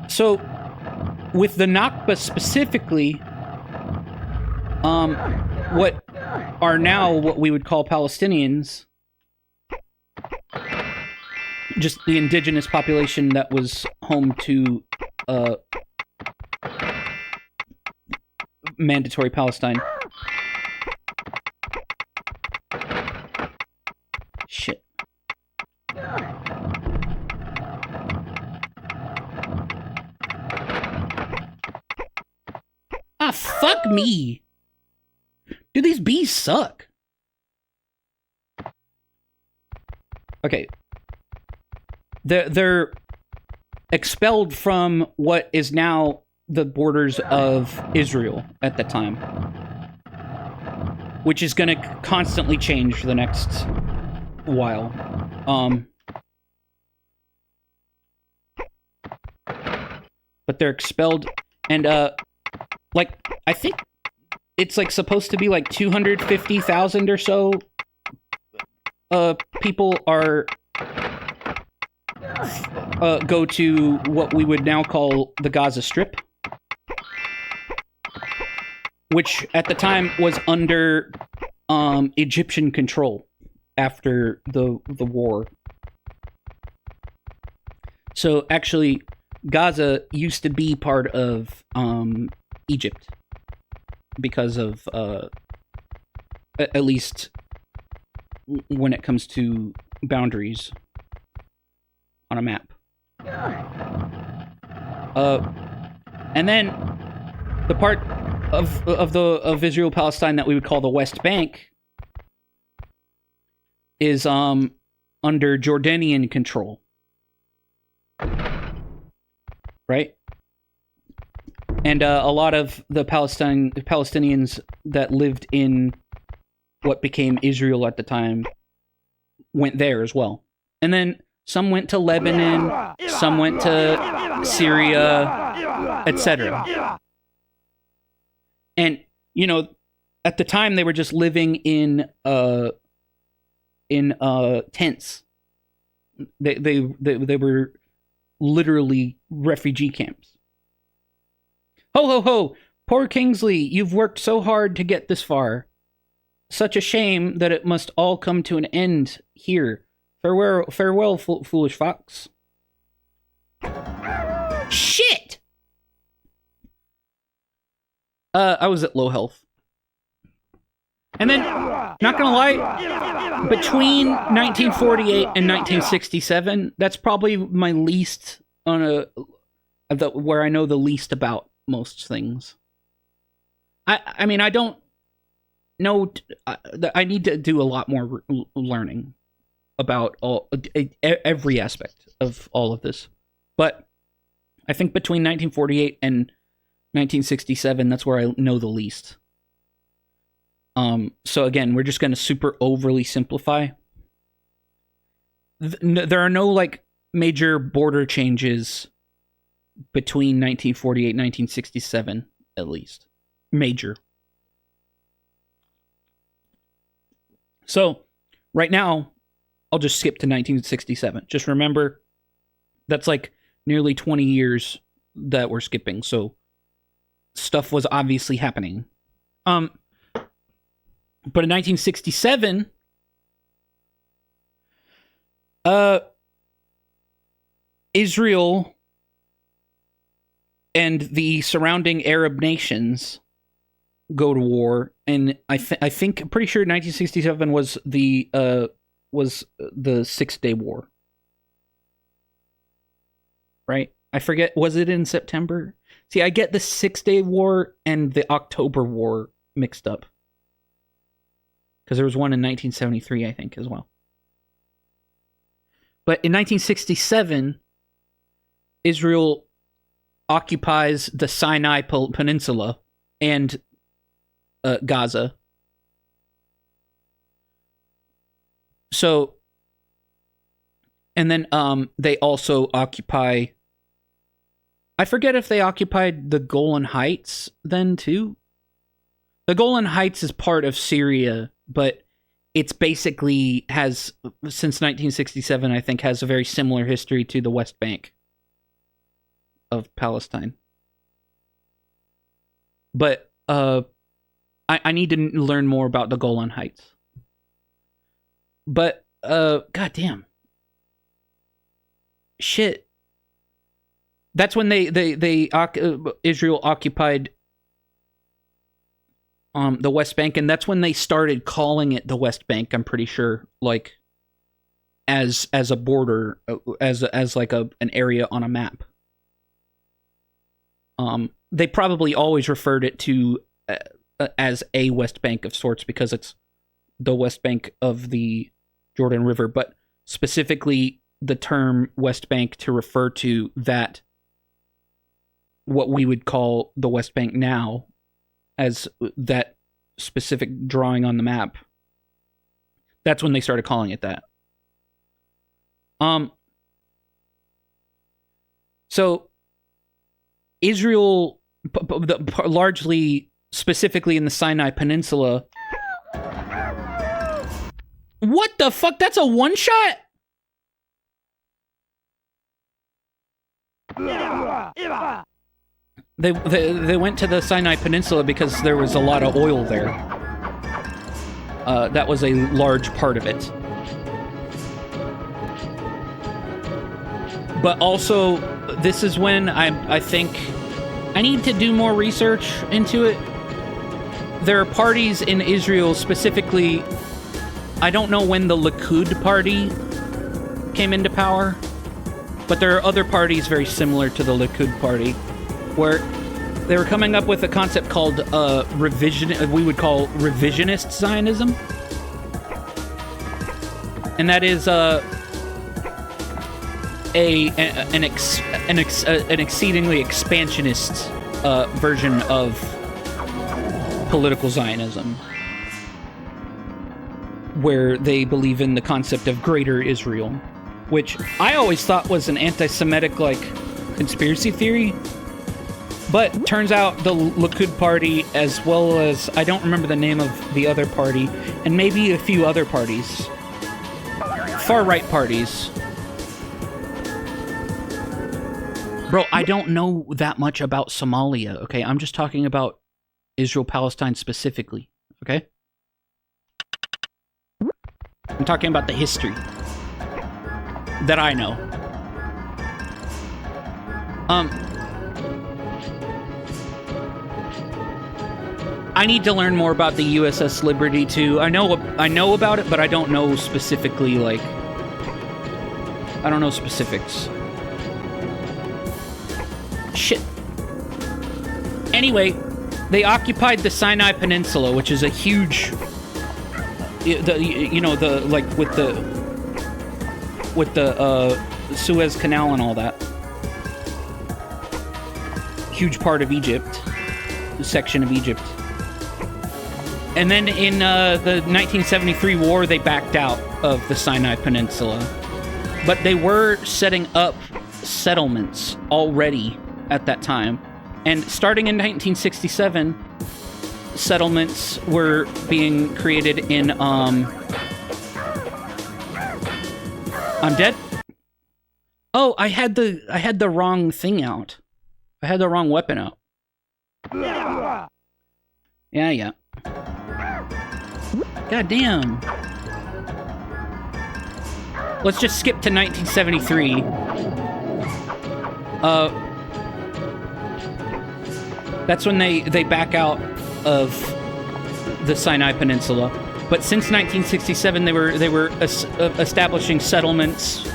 so with the Nakba specifically, what are now what we would call Palestinians, just the indigenous population that was home to Mandatory Palestine. Shit. Ah, fuck me. Dude, these bees suck. Okay. They're expelled from what is now the borders of Israel at the time, which is going to constantly change for the next while. But they're expelled, and like I think it's like supposed to be like 250,000 or so people are go to what we would now call the Gaza Strip, which at the time was under Egyptian control after the war. So actually, Gaza used to be part of Egypt because of at least when it comes to boundaries on a map. And then the part of Israel Palestine that we would call the West Bank is under Jordanian control. Right? And a lot of the Palestinians that lived in what became Israel at the time went there as well. And then some went to Lebanon, some went to Syria, etc. And, you know, at the time they were just living in tents. They were literally refugee camps. Ho ho ho! Poor Kingsley, you've worked so hard to get this far. Such a shame that it must all come to an end here. Farewell, foolish fox. Shit! I was at low health. And then, not gonna lie, between 1948 and 1967, that's probably my least where I know the least about most things. I mean, I don't know. I need to do a lot more learning about every aspect of all of this. But I think between 1948 and 1967, that's where I know the least. So again, we're just going to super overly simplify. There are no like major border changes between 1948 and 1967, at least. Major. So, right now, I'll just skip to 1967. Just remember, that's like nearly 20 years that we're skipping, so stuff was obviously happening. But in 1967, Israel and the surrounding Arab nations go to war, and I'm pretty sure 1967 was the 6-Day War, right? I forget, was it in September? See, I get the 6-Day War and the October War mixed up, because there was one in 1973, I think, as well. But in 1967, Israel occupies the Sinai Peninsula and Gaza. So, and then they also occupy, I forget if they occupied the Golan Heights then too. The Golan Heights is part of Syria, but it's basically has, since 1967, I think, has a very similar history to the West Bank of Palestine. But I need to learn more about the Golan Heights. But goddamn, shit. That's when Israel occupied the West Bank, and that's when they started calling it the West Bank. I'm pretty sure, like as a border, as like an area on a map. they probably always referred it to as a West Bank of sorts because it's the West Bank of the Jordan River, but specifically the term West Bank to refer to that, what we would call the West Bank now, as that specific drawing on the map. That's when they started calling it that. So Israel, largely, specifically in the Sinai Peninsula. What the fuck? That's a one shot? They went to the Sinai Peninsula because there was a lot of oil there. That was a large part of it. But also, this is when I think I need to do more research into it. There are parties in Israel, specifically, I don't know when the Likud party came into power, but there are other parties very similar to the Likud party, where they were coming up with a concept called we would call revisionist Zionism. And that is an exceedingly expansionist version of political Zionism, where they believe in the concept of Greater Israel, which I always thought was an anti-Semitic conspiracy theory. But turns out the Likud party, as well as, I don't remember the name of the other party, and maybe a few other parties, far-right parties. Bro, I don't know that much about Somalia, okay? I'm just talking about Israel-Palestine specifically, okay? I'm talking about the history that I know. I need to learn more about the USS Liberty too. I know about it, but I don't know specifically, I don't know specifics. Shit. Anyway, they occupied the Sinai Peninsula, which is a huge, with the Suez Canal and all that. Huge part of Egypt, section of Egypt. And then in the 1973 war, they backed out of the Sinai Peninsula. But they were setting up settlements already at that time. And starting in 1967, settlements were being created in, I'm dead? Oh, I had the wrong thing out. I had the wrong weapon out. Yeah. God damn. Let's just skip to 1973. That's when they back out of the Sinai Peninsula. But since 1967, they were establishing settlements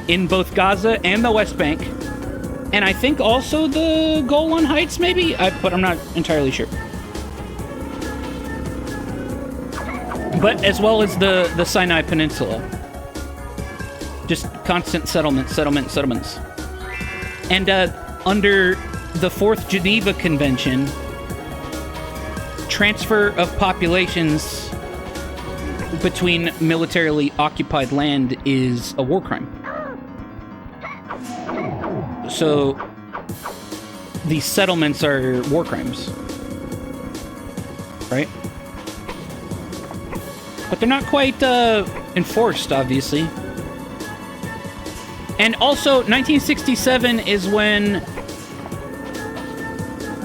in both Gaza and the West Bank, and I think also the Golan Heights, maybe. But I'm not entirely sure. But as well as the Sinai Peninsula. Just constant settlements. And under the Fourth Geneva Convention, transfer of populations between militarily occupied land is a war crime. So these settlements are war crimes. Right? But they're not quite enforced, obviously. And also, 1967 is when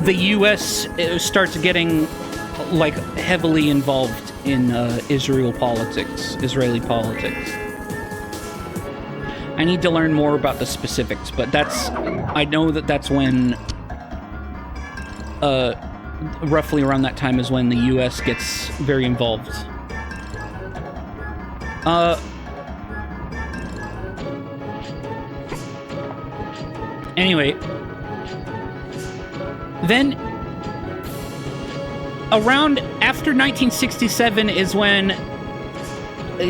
the U.S. starts getting, heavily involved in Israeli politics. I need to learn more about the specifics, but I know that's when, roughly around that time is when the U.S. gets very involved. Anyway, Then, around after 1967 is when,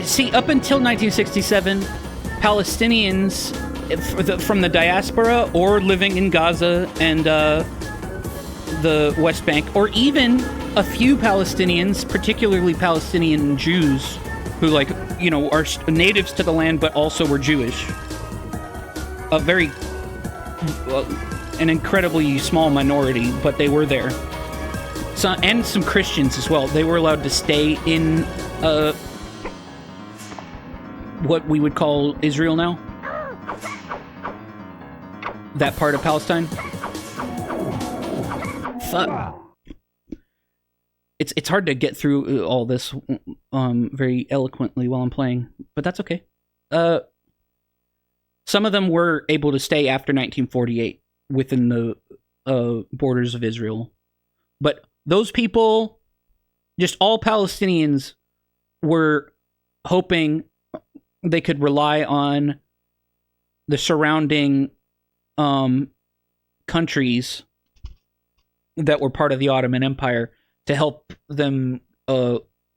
see, up until 1967, Palestinians from the diaspora or living in Gaza and the West Bank, or even a few Palestinians, particularly Palestinian Jews, who, like, you know, are natives to the land but also were Jewish. A very, an incredibly small minority, but they were there. So, and some Christians as well. They were allowed to stay in what we would call Israel now. That part of Palestine. Fuck. It's hard to get through all this very eloquently while I'm playing, but that's okay. Some of them were able to stay after 1948 within the borders of Israel. But those people, just all Palestinians, were hoping they could rely on the surrounding countries that were part of the Ottoman Empire to help them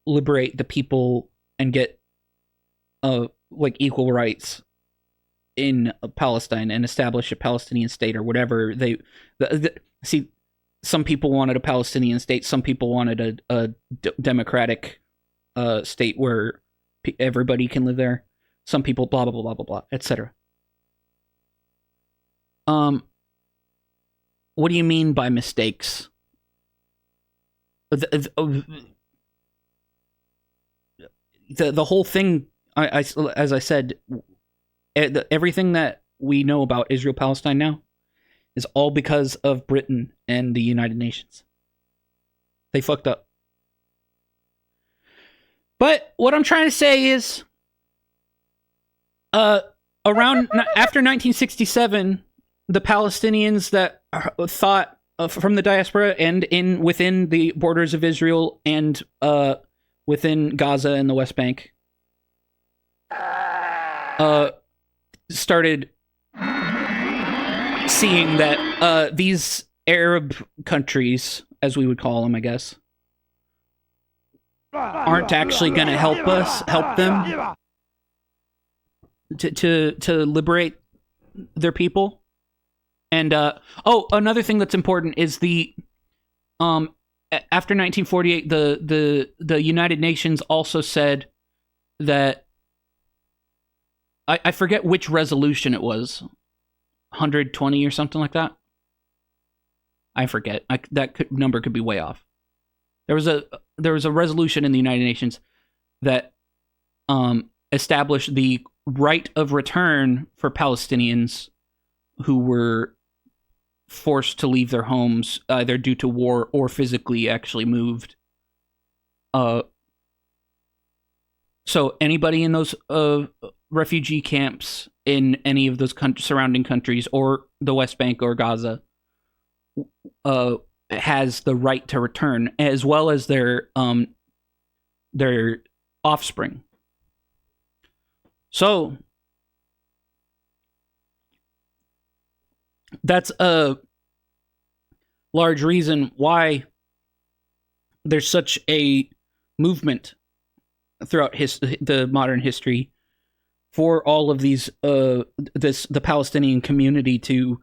liberate the people and get like equal rights in Palestine and establish a Palestinian state or whatever. See, some people wanted a Palestinian state, some people wanted a democratic state where everybody can live there. Some people blah blah blah blah blah blah, etc. What do you mean by mistakes? The whole thing, as I said, everything that we know about Israel-Palestine now is all because of Britain and the United Nations. They fucked up. But what I'm trying to say is, around after 1967, the Palestinians that thought from the diaspora and within the borders of Israel and within Gaza and the West Bank started seeing that these Arab countries, as we would call them, I guess, aren't actually going to help them to liberate their people. And another thing that's important is the after 1948, the United Nations also said that I forget which resolution it was, 120 or something like that. I forget. Number could be way off. There was a resolution in the United Nations that established the right of return for Palestinians who were forced to leave their homes either due to war or physically actually moved. So anybody in those refugee camps in any of those surrounding countries or the West Bank or Gaza has the right to return, as well as their offspring. So that's a large reason why there's such a movement throughout the modern history for all of these the Palestinian community to,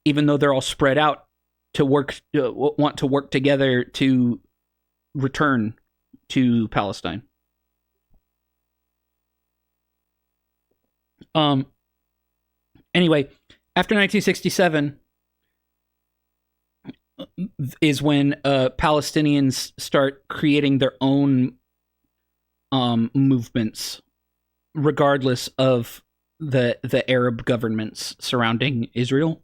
even though they're all spread out, to want to work together to return to Palestine. Anyway, after 1967 is when Palestinians start creating their own movements, regardless of the Arab governments surrounding Israel,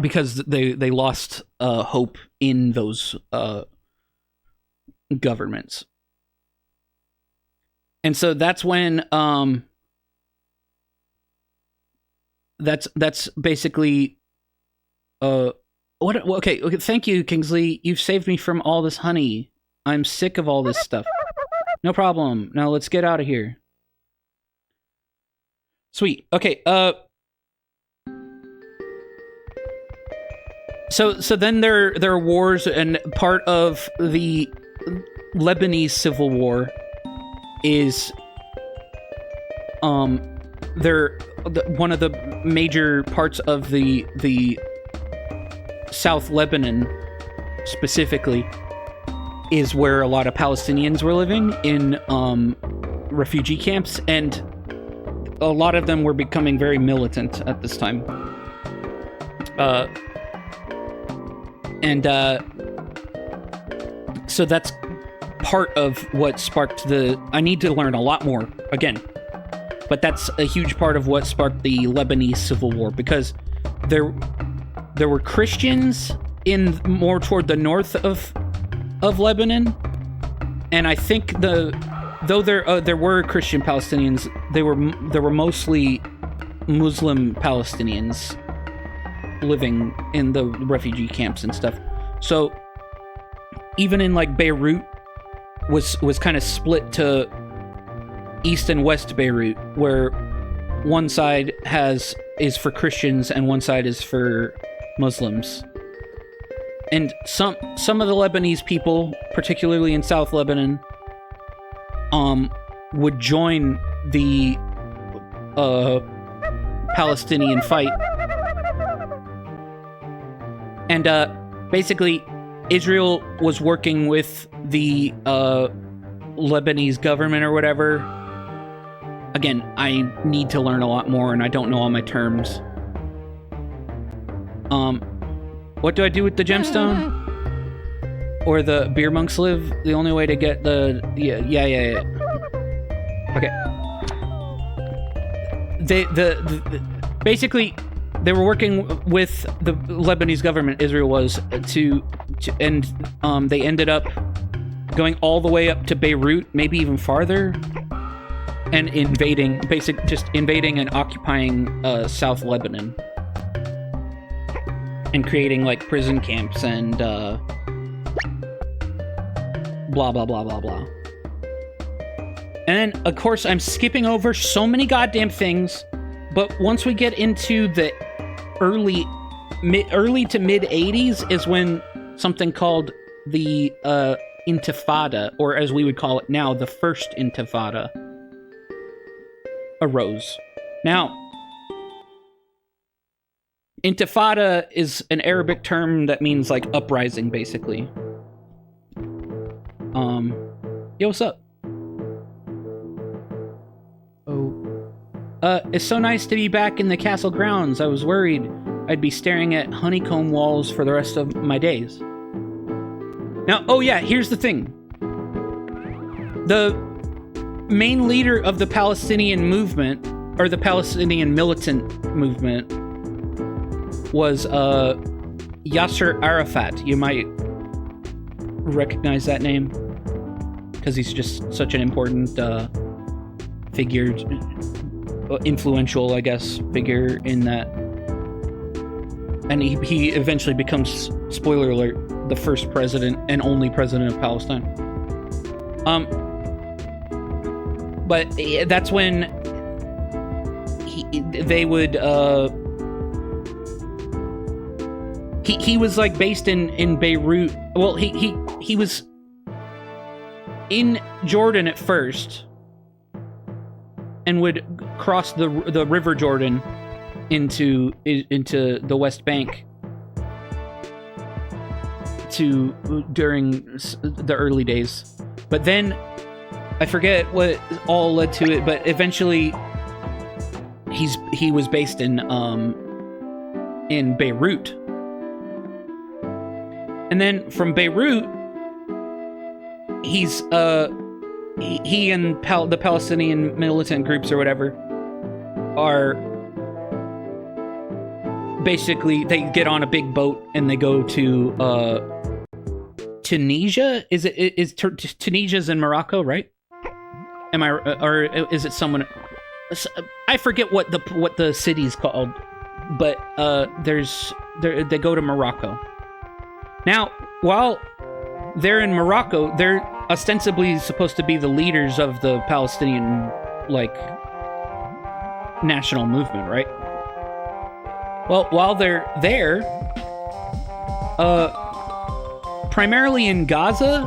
because they lost hope in those governments. And so that's when that's basically okay, thank you, Kingsley. You've saved me from all this honey. I'm sick of all this stuff. No problem. Now let's get out of here. Sweet. Okay, So then there are wars, and part of the Lebanese civil war is one of the major parts of the South Lebanon specifically is where a lot of Palestinians were living in refugee camps, and a lot of them were becoming very militant at this time. So that's part of what sparked I need to learn a lot more, again. But that's a huge part of what sparked the Lebanese civil war, because there were Christians in more toward the north of Lebanon, and I think though there were Christian Palestinians, there were mostly Muslim Palestinians living in the refugee camps and stuff. So even in like Beirut was kind of split to East and West Beirut, where one side is for Christians and one side is for Muslims. And some of the Lebanese people, particularly in South Lebanon, would join the Palestinian fight. And basically, Israel was working with the Lebanese government or whatever. Again, I need to learn a lot more, and I don't know all my terms. What do I do with the gemstone? Or the beer monks live? The only way to get the... Yeah. Okay. Basically, they were working with the Lebanese government, Israel was, and they ended up going all the way up to Beirut, maybe even farther, and invading and occupying South Lebanon. And creating, like, prison camps and, blah, blah, blah, blah, blah. And then, of course, I'm skipping over so many goddamn things, but once we get into the early to mid-'80s is when something called the, Intifada, or as we would call it now, the First Intifada, arose. Now, Intifada is an Arabic term that means, like, uprising, basically. Yo, what's up? Oh. It's so nice to be back in the castle grounds. I was worried I'd be staring at honeycomb walls for the rest of my days. Now, oh yeah, here's the thing. The main leader of the Palestinian movement, or the Palestinian militant movement, was Yasser Arafat. You might recognize that name because he's just such an important figure, influential, I guess, figure in that. And he eventually becomes, spoiler alert, the first president and only president of Palestine. But that's when they would he was like based in Beirut. Well, he was in Jordan at first, and would cross the River Jordan into the West Bank during the early days. But then I forget what all led to it, but eventually he was based in Beirut. And then from Beirut, he and the Palestinian militant groups or whatever are basically, they get on a big boat and they go to Tunisia. Is Tunisia's in Morocco, right? Or is it someone? I forget what the city's called, but they go to Morocco. Now, while they're in Morocco, they're ostensibly supposed to be the leaders of the Palestinian, like, national movement, right? Well, while they're there, primarily in Gaza,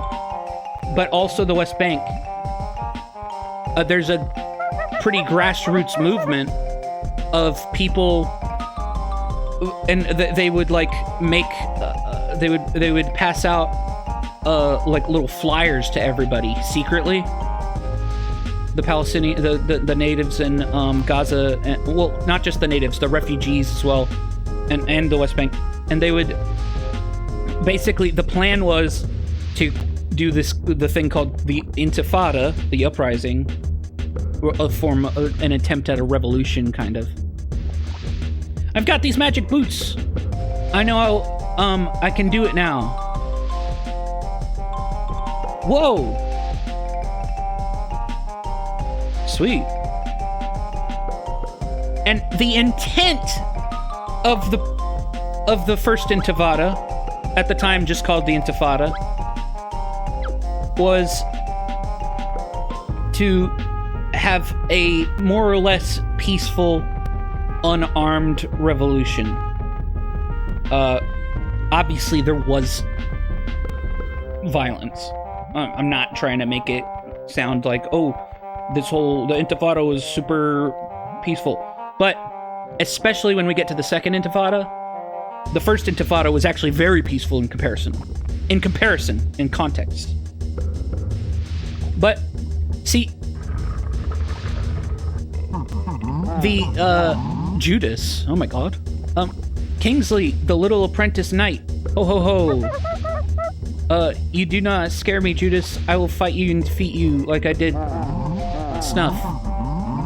but also the West Bank. There's a pretty grassroots movement of people, and they would like make, they would pass out like little flyers to everybody secretly. The Palestinian, the natives in Gaza, and, well, not just the natives, the refugees as well, and the West Bank, and they would basically, the plan was to do the thing called the Intifada, the uprising, a form, an attempt at a revolution, kind of. I've got these magic boots. I know I can do it now. Whoa. Sweet. And the intent of the first Intifada, at the time just called the Intifada, was to have a more or less peaceful, unarmed revolution. Obviously there was violence. I'm not trying to make it sound like, oh, the Intifada was super peaceful. But especially when we get to the second Intifada, the first Intifada was actually very peaceful in comparison. In context. But, see, the, Judas, oh my god. Kingsley, the little apprentice knight. Ho ho ho. You do not scare me, Judas. I will fight you and defeat you like I did Snuff.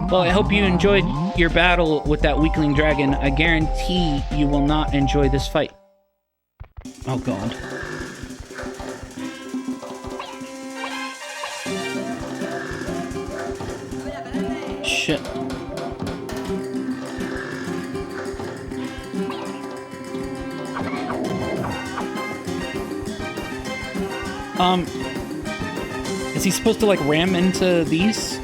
Well, I hope you enjoyed your battle with that weakling dragon. I guarantee you will not enjoy this fight. Oh god. Shit. Is he supposed to, like, ram into these?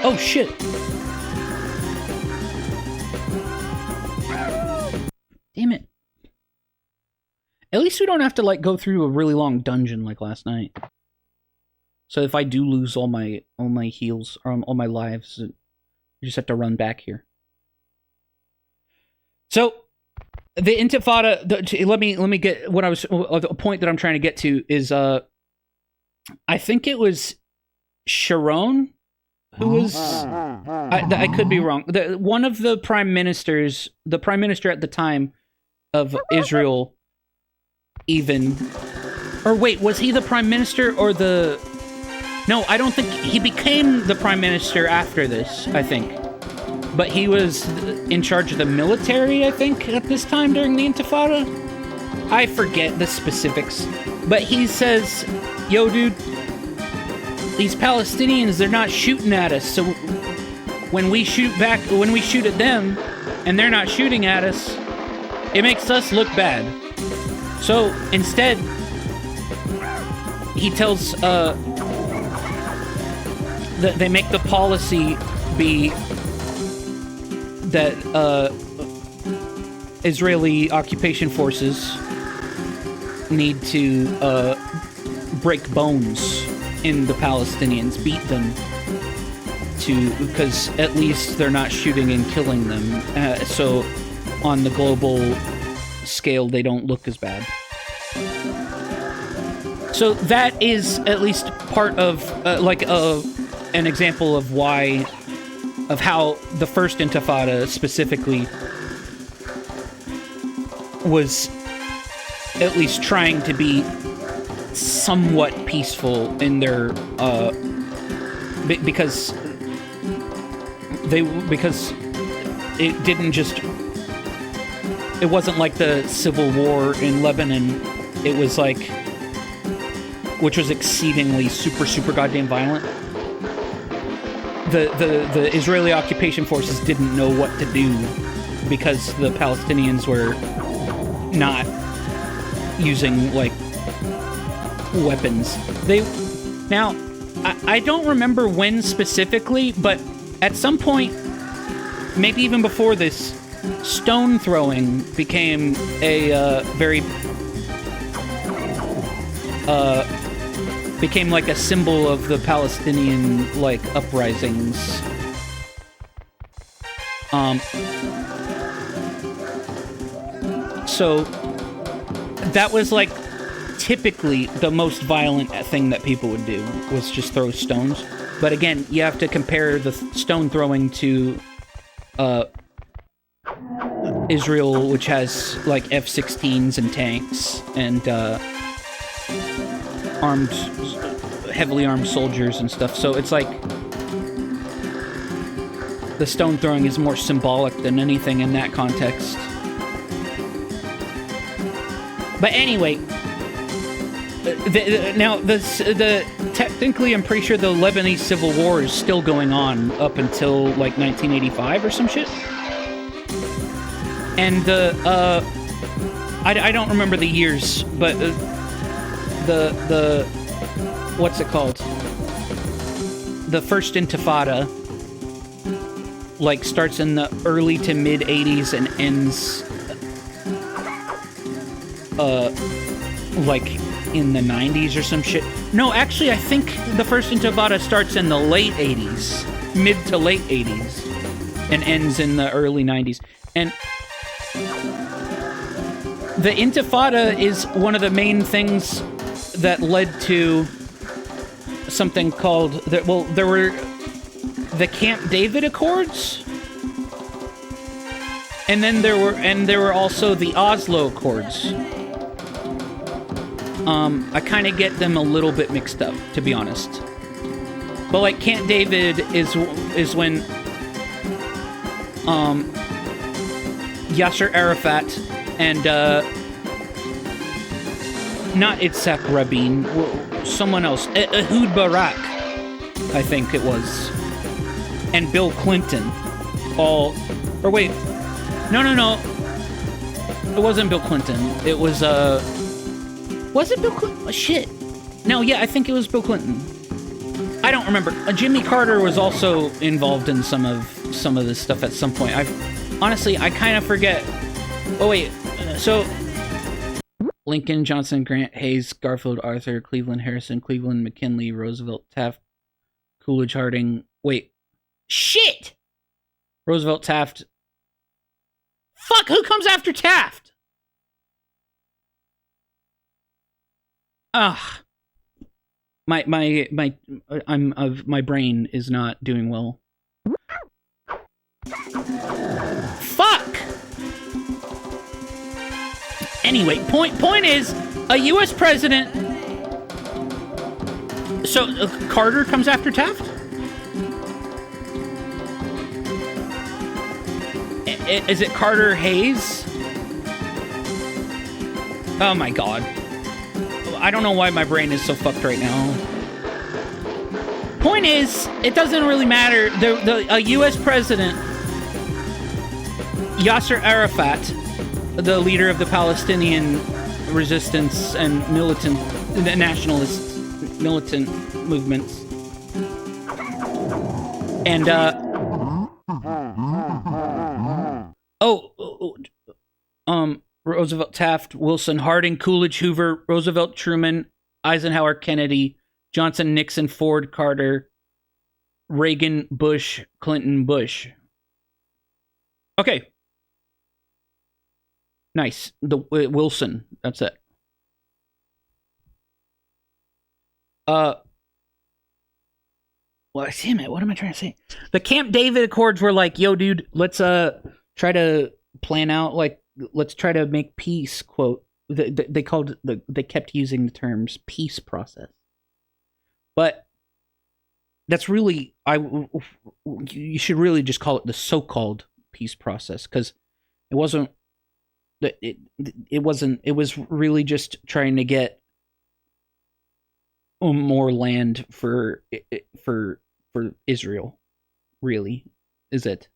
Oh, shit. Damn it. At least we don't have to, like, go through a really long dungeon like last night. So if I do lose all my heals, or all my lives, you just have to run back here. So, the Intifada, let me get what I was, the point that I'm trying to get to is, I think it was Sharon who was, I could be wrong, one of the prime ministers, the prime minister at the time of Israel, even, or wait, was he the prime minister or the, no, I don't think, he became the prime minister after this, I think. But he was in charge of the military, I think, at this time during the Intifada? I forget the specifics. But he says, yo, dude, these Palestinians, they're not shooting at us. So when we shoot back, when we shoot at them, and they're not shooting at us, it makes us look bad. So instead, he tells, that they make the policy be that Israeli occupation forces need to break bones in the Palestinians, beat them, because at least they're not shooting and killing them. So on the global scale, they don't look as bad. So that is at least part of an example of why. Of how the first Intifada specifically was at least trying to be somewhat peaceful in their because it didn't just, it wasn't like the civil war in Lebanon. It was like, which was exceedingly super goddamn violent. The Israeli occupation forces didn't know what to do because the Palestinians were not using, like, weapons. Now, I don't remember when specifically, but at some point maybe even before this, stone throwing became a very became like a symbol of the Palestinian like uprisings. So that was like typically the most violent thing that people would do, was just throw stones. But again, you have to compare the stone throwing to Israel, which has like F-16s and tanks and heavily armed soldiers and stuff. So it's like the stone throwing is more symbolic than anything in that context. But anyway, technically, I'm pretty sure the Lebanese Civil War is still going on up until like 1985 or some shit. And I don't remember the years, but the what's it called? The first Intifada like starts in the early to mid 80s and ends like in the 90s or some shit. No, actually, I think the first Intifada starts in the late 80s, mid to late 80s, and ends in the early 90s. And the Intifada is one of the main things that led to something called, there were the Camp David Accords, and then there were also the Oslo Accords. I kind of get them a little bit mixed up, to be honest. But like Camp David is when Yasser Arafat and not Itzhak Rabin, someone else, Ehud Barak, I think it was, and Bill Clinton, no, it wasn't Bill Clinton. It was it Bill Clinton? Shit. No, yeah, I think it was Bill Clinton. I don't remember. Jimmy Carter was also involved in some of this stuff at some point. Honestly, I kind of forget. Oh wait, so Lincoln, Johnson, Grant, Hayes, Garfield, Arthur, Cleveland, Harrison, Cleveland, McKinley, Roosevelt, Taft, Coolidge, Harding. Wait, shit. Roosevelt, Taft. Fuck, who comes after Taft? Ah, my brain is not doing well. Fuck. Anyway, point is, a U.S. president. So Carter comes after Taft. Is it Carter Hayes? Oh my god. I don't know why my brain is so fucked right now. Point is, it doesn't really matter. A U.S. president, Yasser Arafat, the leader of the Palestinian resistance and nationalist militant movements, and Roosevelt, Taft, Wilson, Harding, Coolidge, Hoover, Roosevelt, Truman, Eisenhower, Kennedy, Johnson, Nixon, Ford, Carter, Reagan, Bush, Clinton, Bush. Okay. Nice. Wilson. That's it. Well, damn it. What am I trying to say? The Camp David Accords were like, yo, dude, let's try to plan out, like, let's try to make peace, quote. They kept using the terms peace process. But that's really, you should really just call it the so-called peace process, because it wasn't, it was really just trying to get more land for Israel, really, is it?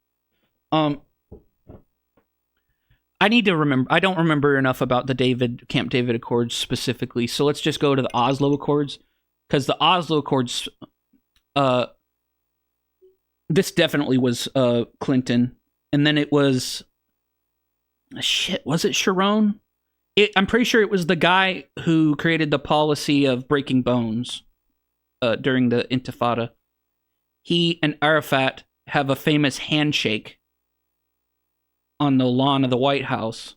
I need to remember. I don't remember enough about the Camp David Accords specifically, so let's just go to the Oslo Accords, because the Oslo Accords, this definitely was Clinton and then it was was it Sharon? I'm pretty sure it was the guy who created the policy of breaking bones during the Intifada. He and Arafat have a famous handshake on the lawn of the White House,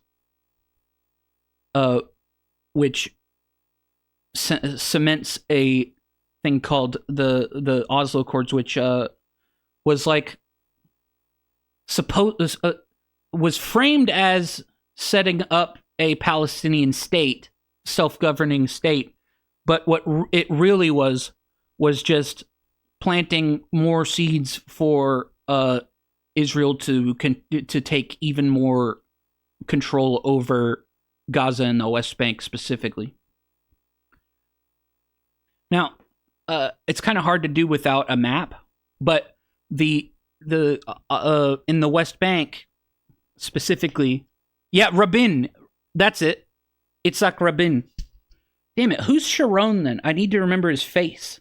which cements a thing called the Oslo Accords, which was like was framed as setting up a Palestinian state, self-governing state, but what it really was just planting more seeds for Israel to take even more control over Gaza and the West Bank specifically. Now, it's kind of hard to do without a map, but the in the West Bank specifically, yeah, Rabin, that's it. Itzhak Rabin. Damn it, who's Sharon then? I need to remember his face.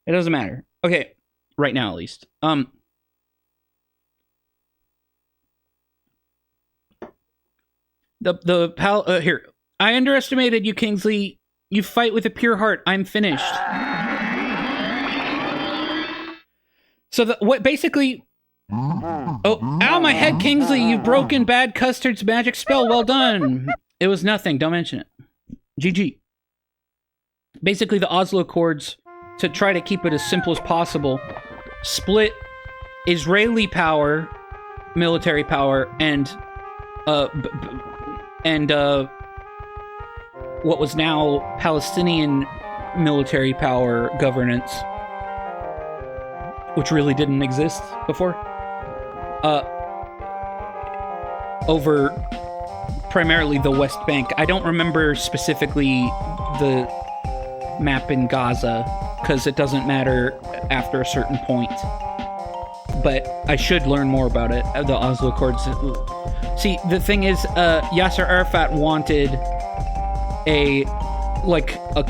It doesn't matter. Okay, right now at least. Here. I underestimated you, Kingsley. You fight with a pure heart. I'm finished. So what basically... Oh, ow, my head, Kingsley. You've broken Bad Custard's magic spell. Well done. It was nothing. Don't mention it. GG. Basically, the Oslo Accords, to try to keep it as simple as possible, split Israeli power, military power, and what was now Palestinian military power governance, which really didn't exist before, over primarily the West Bank. I don't remember specifically the map in Gaza, because it doesn't matter after a certain point. But I should learn more about it, the Oslo Accords. See, the thing is, Yasser Arafat wanted a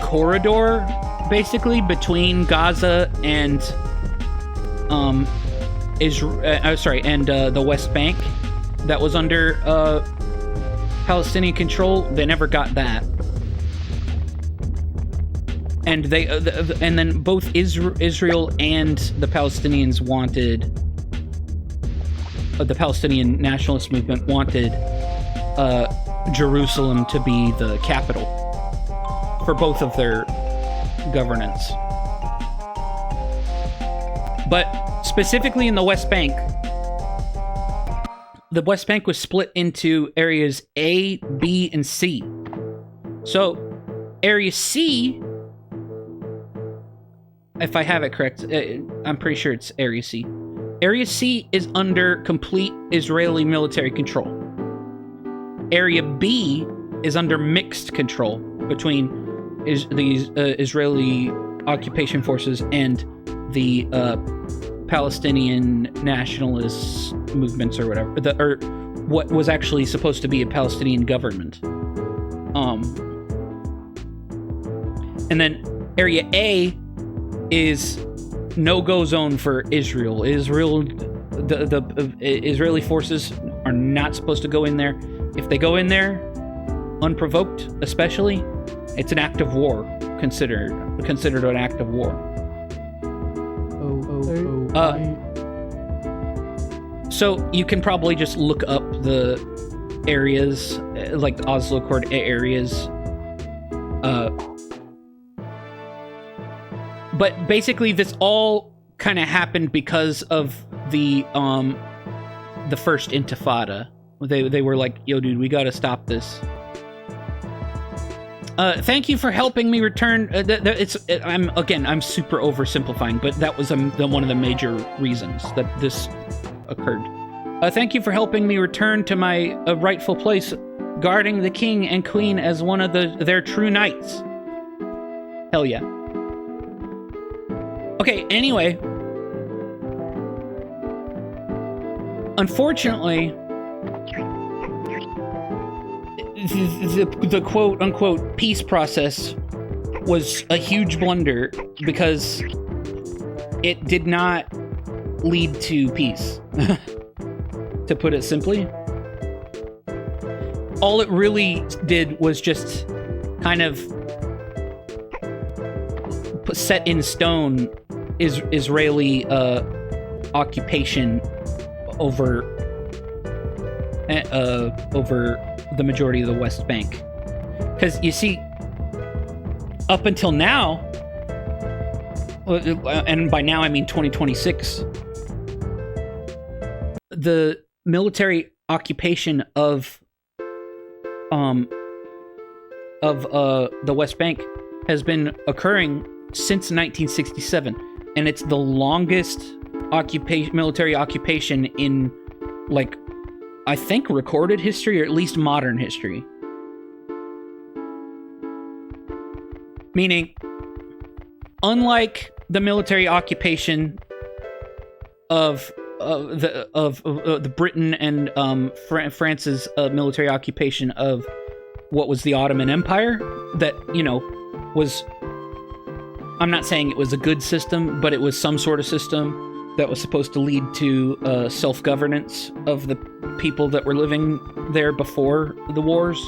corridor, basically, between Gaza and the West Bank that was under Palestinian control. They never got that. And and then both Israel and the Palestinians wanted, the Palestinian nationalist movement wanted Jerusalem to be the capital for both of their governance. But specifically in the West Bank was split into areas A, B, and C. So area C, if I have it correct, I'm pretty sure it's Area C. Area C is under complete Israeli military control. Area B is under mixed control between the Israeli occupation forces and the Palestinian nationalist movements or whatever, or what was actually supposed to be a Palestinian government. And then Area A is no-go zone for Israel. The Israeli forces are not supposed to go in there. If they go in there, unprovoked especially, it's an act of war, considered an act of war. So you can probably just look up the areas, like the Oslo Accord areas. But basically, this all kind of happened because of the first Intifada. They were like, "Yo, dude, we gotta stop this." Thank you for helping me return. I'm super oversimplifying, but that was one of the major reasons that this occurred. Thank you for helping me return to my rightful place, guarding the king and queen as one of their true knights. Hell yeah. Okay, anyway. Unfortunately, the quote-unquote peace process was a huge blunder because it did not lead to peace. to put it simply. All it really did was just kind of set in stone Israeli occupation over the majority of the West Bank. Because you see, up until now, and by now I mean 2026, the military occupation of the West Bank has been occurring since 1967, and it's the longest military occupation in, like, I think recorded history, or at least modern history. Meaning, unlike the military occupation of the Britain and France's military occupation of what was the Ottoman Empire, that, you know, was, I'm not saying it was a good system, but it was some sort of system that was supposed to lead to self-governance of the people that were living there before the wars,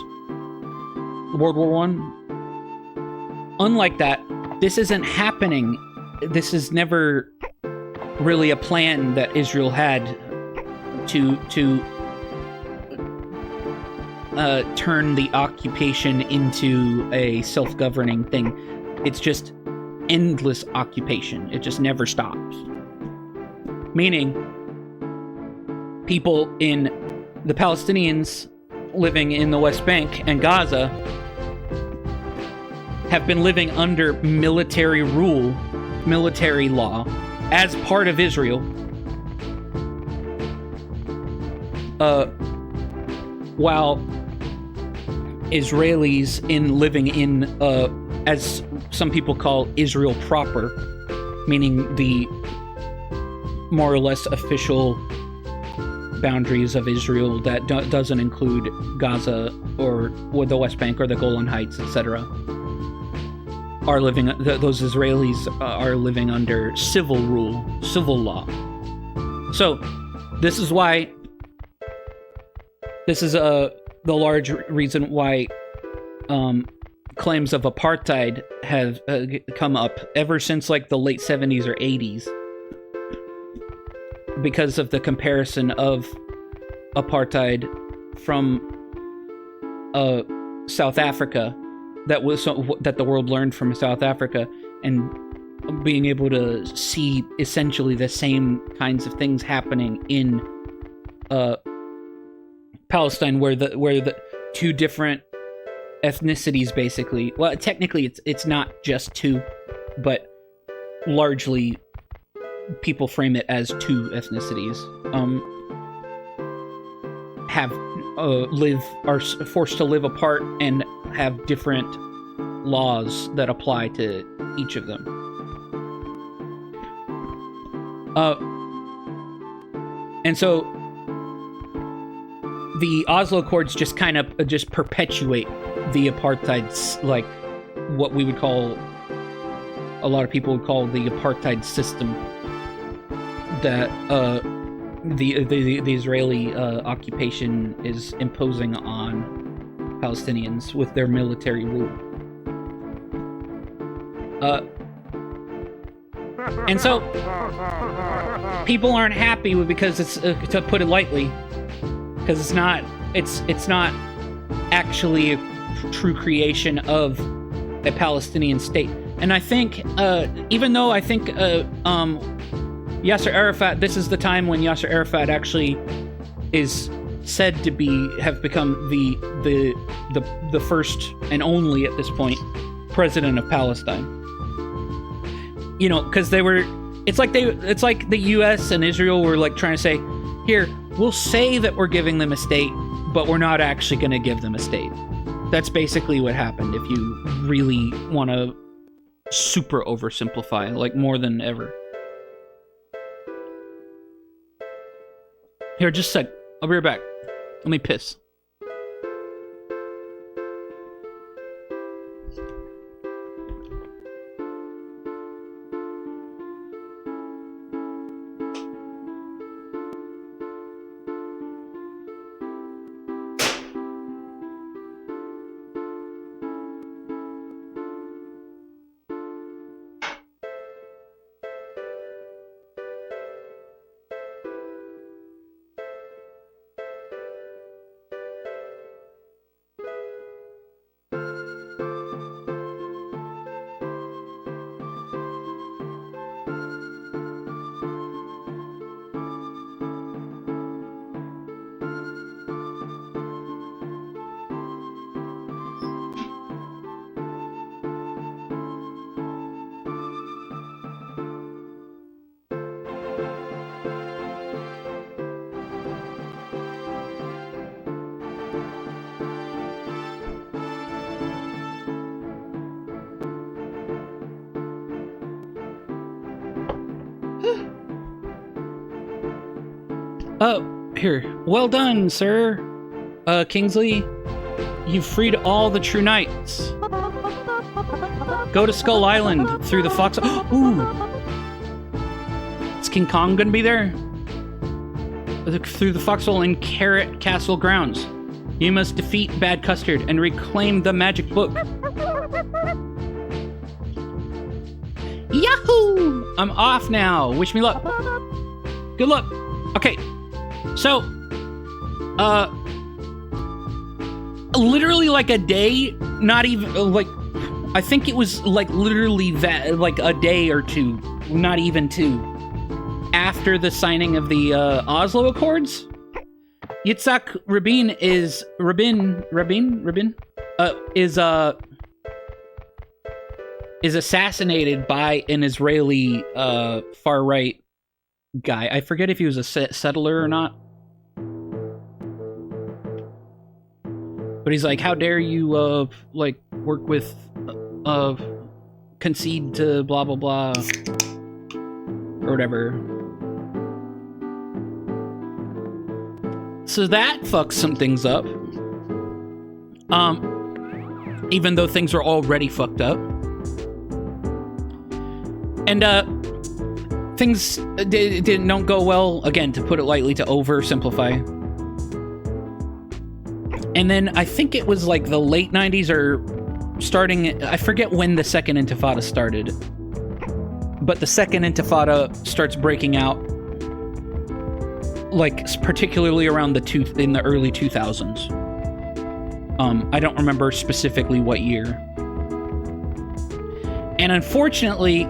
World War One. Unlike that, this isn't happening. This is never really a plan that Israel had to turn the occupation into a self-governing thing. It's just endless occupation. It just never stops. Meaning, people in the Palestinians living in the West Bank and Gaza have been living under military rule, military law, as part of Israel, while Israelis living in, as some people call Israel proper, meaning the more or less official boundaries of Israel that doesn't include Gaza or the West Bank or the Golan Heights, etc., are living. Those Israelis are living under civil rule, civil law. So, this is why. This is the large reason why claims of apartheid have come up ever since, like, the late 70s or 80s, because of the comparison of apartheid from South Africa, that the world learned from South Africa, and being able to see essentially the same kinds of things happening in Palestine, where the two different ethnicities, basically, well, technically it's not just two, but largely people frame it as two ethnicities, are forced to live apart and have different laws that apply to each of them. And so the Oslo Accords just kind of just perpetuate the apartheid, like what we would call, a lot of people would call, the apartheid system that the Israeli occupation is imposing on Palestinians with their military rule. And so people aren't happy with, because it's, to put it lightly, because it's not actually a true creation of a Palestinian state. And I think, even though I think Yasser Arafat, this is the time when Yasser Arafat actually is said to have become the first and only, at this point, president of Palestine. You know, because it's like the U.S. and Israel were like trying to say, here, we'll say that we're giving them a state, but we're not actually going to give them a state. That's basically what happened, if you really want to super oversimplify, like more than ever. Here, just a sec. I'll be right back. Let me piss. Here. Well done, sir. Kingsley. You've freed all the true knights. Go to Skull Island through the fox... Ooh! Is King Kong gonna be there? Through the foxhole in Carrot Castle grounds. You must defeat Bad Custard and reclaim the magic book. Yahoo! I'm off now. Wish me luck. Good luck. Okay. So, literally like a day, not even, like, I think it was like literally like a day or two, not even two, after the signing of the Oslo Accords, Yitzhak Rabin is assassinated by an Israeli far-right guy. I forget if he was a settler or not. But he's like, how dare you, like, work with, concede to blah, blah, blah, or whatever. So that fucks some things up. Even though things were already fucked up. And, things don't go well, again, to put it lightly, to oversimplify. And then I think it was like the late 90s or starting, I forget when the second Intifada started. But the second Intifada starts breaking out, like, particularly around in the early 2000s. I don't remember specifically what year. And unfortunately,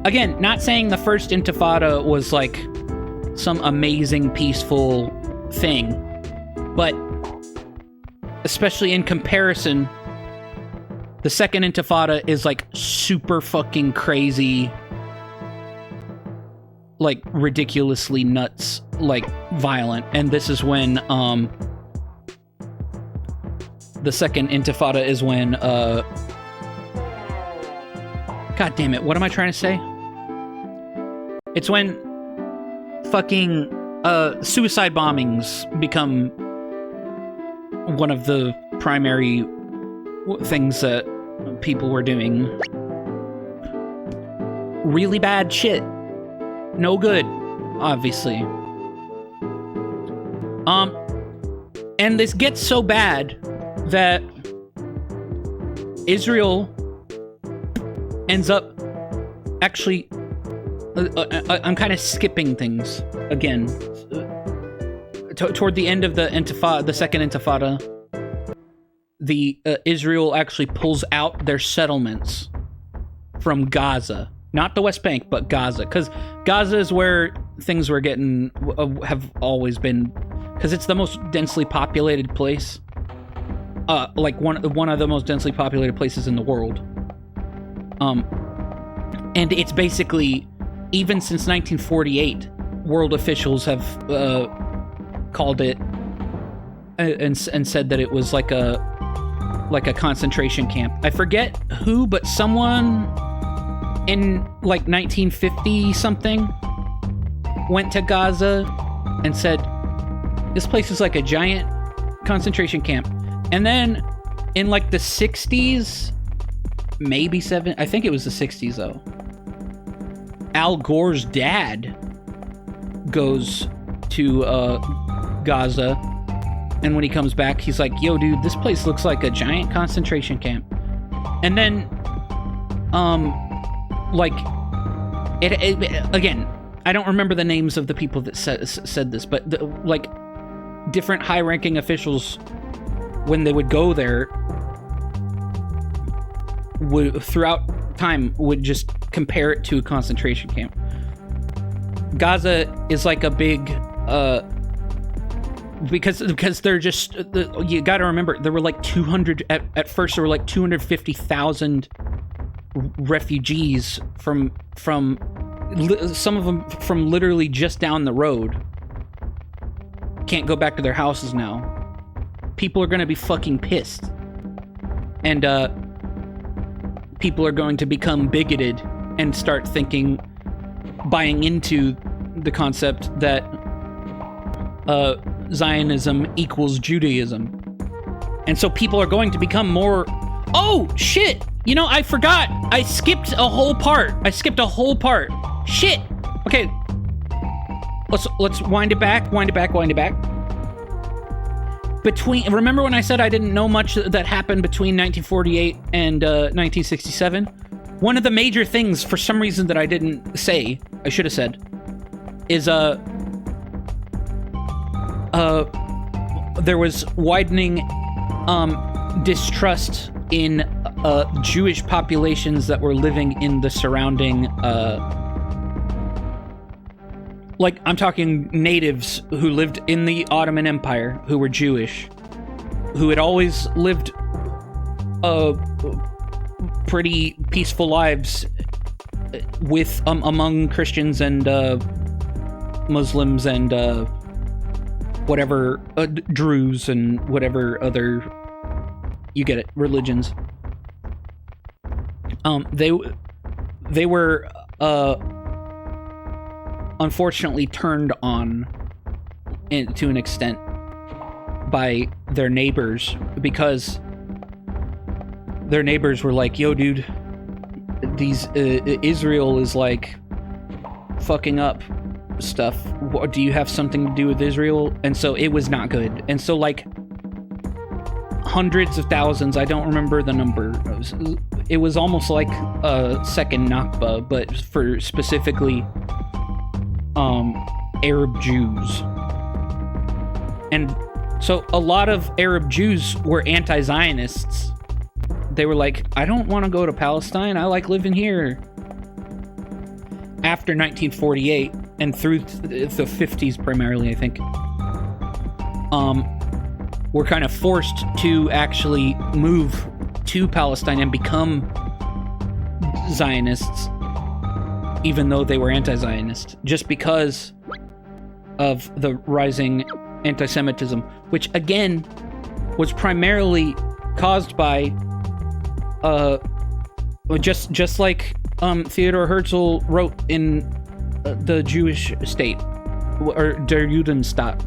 again, not saying the first Intifada was like some amazing peaceful thing, but especially in comparison, the second Intifada is like super fucking crazy, like ridiculously nuts, like violent. And this is when the second Intifada is when God damn it, what am I trying to say? It's when fucking suicide bombings become one of the primary things that people were doing. Really bad shit. No good, obviously. And this gets so bad that Israel ends up actually... I'm kind of skipping things again. Toward the end of the Intifada, the second Intifada, the Israel actually pulls out their settlements from Gaza, not the West Bank, but Gaza, because Gaza is where things were getting have always been, because it's the most densely populated place, like one of the most densely populated places in the world. And it's basically, even since 1948, world officials have called it and said that it was like a concentration camp. I forget who, but someone in like 1950 something went to Gaza and said this place is like a giant concentration camp. And then in like the 60s, maybe I think it was the 60s though, Al Gore's dad goes to Gaza, and when he comes back, he's like, yo, dude, this place looks like a giant concentration camp. And then, like, it again, I don't remember the names of the people that said this, but, like, different high-ranking officials, when they would go there, would, throughout time, would just compare it to a concentration camp. Gaza is like a big, because they're just, you gotta remember, there were like 200, at first there were like 250,000 refugees from some of them from literally just down the road. Can't go back to their houses now. People are gonna be fucking pissed. And, people are going to become bigoted and start buying into the concept that Zionism equals Judaism. And so people are going to become more... Oh, shit! You know, I forgot! I skipped a whole part. Shit! Okay. Let's wind it back. Remember when I said I didn't know much that happened between 1948 and 1967? One of the major things, for some reason that I didn't say, I should have said, is there was widening distrust in Jewish populations that were living in the surrounding, like, I'm talking natives who lived in the Ottoman Empire, who were Jewish, who had always lived pretty peaceful lives with among Christians and Muslims and whatever Druze and whatever other, you get it, religions. They were unfortunately turned on to an extent by their neighbors, because their neighbors were like, yo dude, these Israel is like fucking up stuff. Do you have something to do with Israel? And so it was not good. And so like hundreds of thousands, I don't remember the number, it was almost like a second Nakba, but for specifically Arab Jews. And so a lot of Arab Jews were anti-Zionists. They were like, I don't want to go to Palestine, I like living here. After 1948 and through the 50s primarily, I think, were kind of forced to actually move to Palestine and become Zionists, even though they were anti-Zionist, just because of the rising anti-Semitism, which again was primarily caused by just like Theodor Herzl wrote in the Jewish state, or Der Judenstaat.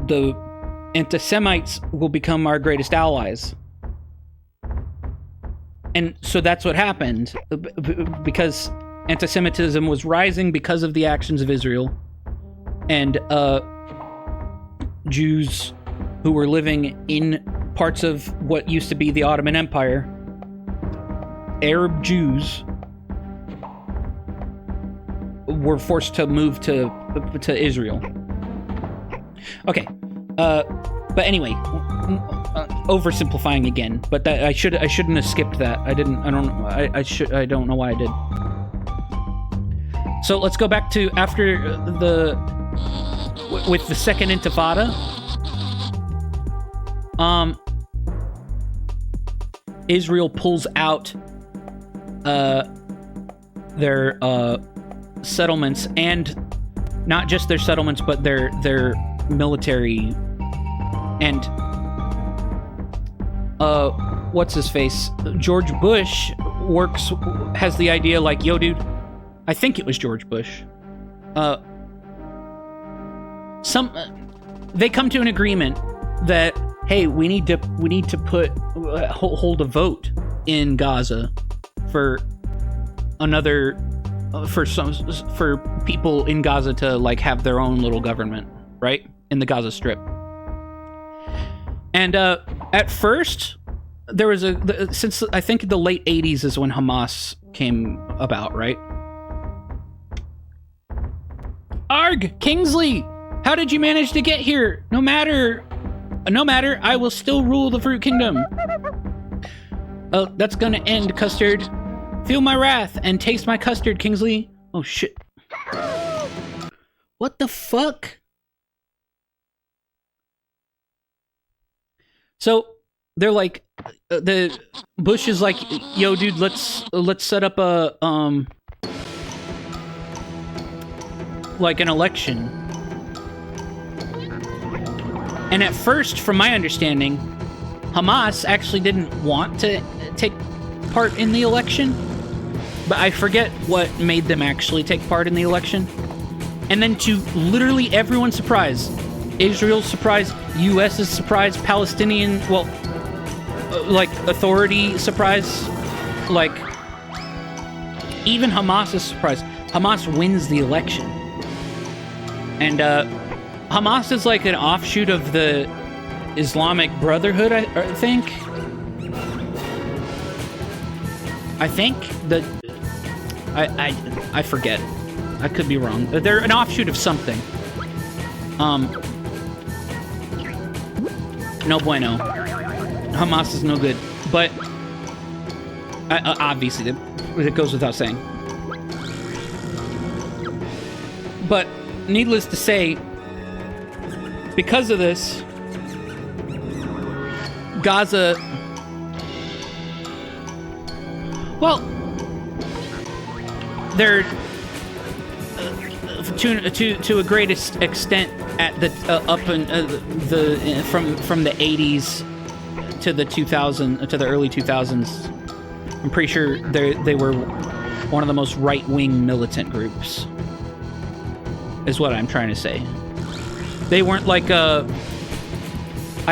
The anti-Semites will become our greatest allies. And so that's what happened, because anti-Semitism was rising because of the actions of Israel, and Jews who were living in parts of what used to be the Ottoman Empire, Arab Jews, were forced to move to Israel. Okay, but anyway, oversimplifying again. But that I shouldn't have skipped that. I don't know why I did. So let's go back to after with the Second Intifada. Israel pulls out their settlements, and not just their settlements, but their military, and what's his face? George Bush has the idea like, yo dude, I think it was George Bush. They come to an agreement that, hey, we need to hold a vote in Gaza for for people in Gaza to like have their own little government, right, in the Gaza Strip. And at first, there was since I think the late 80s is when Hamas came about, right? Arg, Kingsley, how did you manage to get here? No matter, I will still rule the Fruit Kingdom. Oh, that's gonna end, Custard. Feel my wrath and taste my custard, Kingsley. Oh shit. What the fuck? So they're like, the Bush is like, yo dude, let's set up a like an election. And at first, from my understanding, Hamas actually didn't want to take part in the election, but I forget what made them actually take part in the election. And then to literally everyone's surprise, Israel's surprise, US's surprise, Palestinian, well, like authority surprise, like even Hamas's surprise, Hamas wins the election. And Hamas is like an offshoot of the Islamic Brotherhood, I think. I think that I forget. I could be wrong. They're an offshoot of something. No bueno. Hamas is no good. But obviously, it goes without saying. But needless to say, because of this, Gaza, well, they're to a greatest extent at the up in the from the 80s to the early 2000s. I'm pretty sure they were one of the most right-wing militant groups, is what I'm trying to say. They weren't like I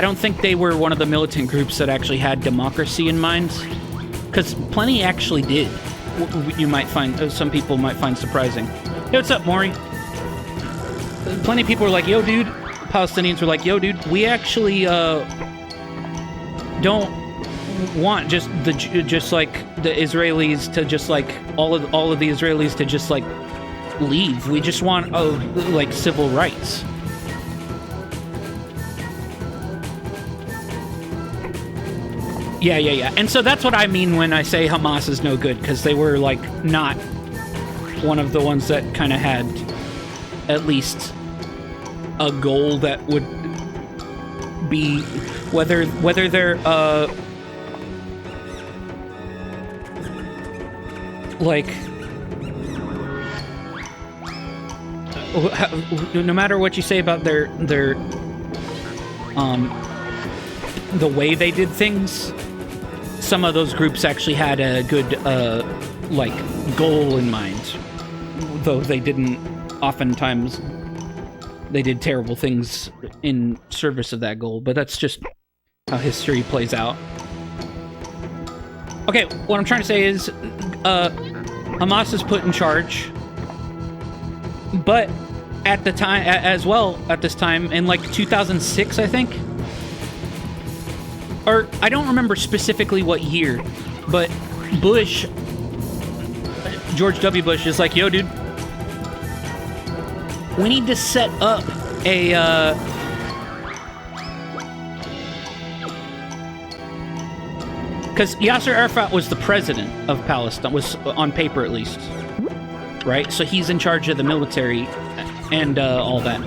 don't think they were one of the militant groups that actually had democracy in mind, because plenty actually did. You might find, some people might find surprising. Hey, what's up, Maury? Plenty of people were like, yo, dude. Palestinians were like, yo, dude, we actually don't want just like the Israelis to just like all of the Israelis to just like leave. We just want like civil rights. Yeah. And so that's what I mean when I say Hamas is no good, because they were like not one of the ones that kind of had at least a goal that would be whether they're like no matter what you say about their the way they did things, some of those groups actually had a good like goal in mind, though they didn't. Oftentimes they did terrible things in service of that goal, but that's just how history plays out. Okay, what I'm trying to say is Hamas is put in charge, but at the time, as well, at this time, in like 2006, I think, or I don't remember specifically what year, but Bush, George W. Bush is like, yo, dude, we need to set up a, because Yasser Arafat was the president of Palestine, was on paper at least, right? So he's in charge of the military and all that.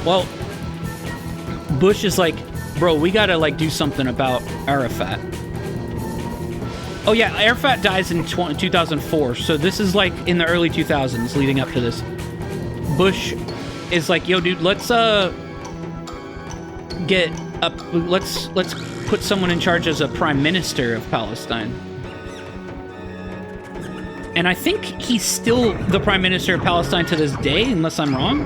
Well, Bush is like, bro, we gotta like do something about Arafat. Oh yeah, Arafat dies in 2004, so this is like in the early 2000s leading up to this. Bush is like, yo, dude, let's get up, let's put someone in charge as a prime minister of Palestine. And I think he's still the prime minister of Palestine to this day, unless I'm wrong.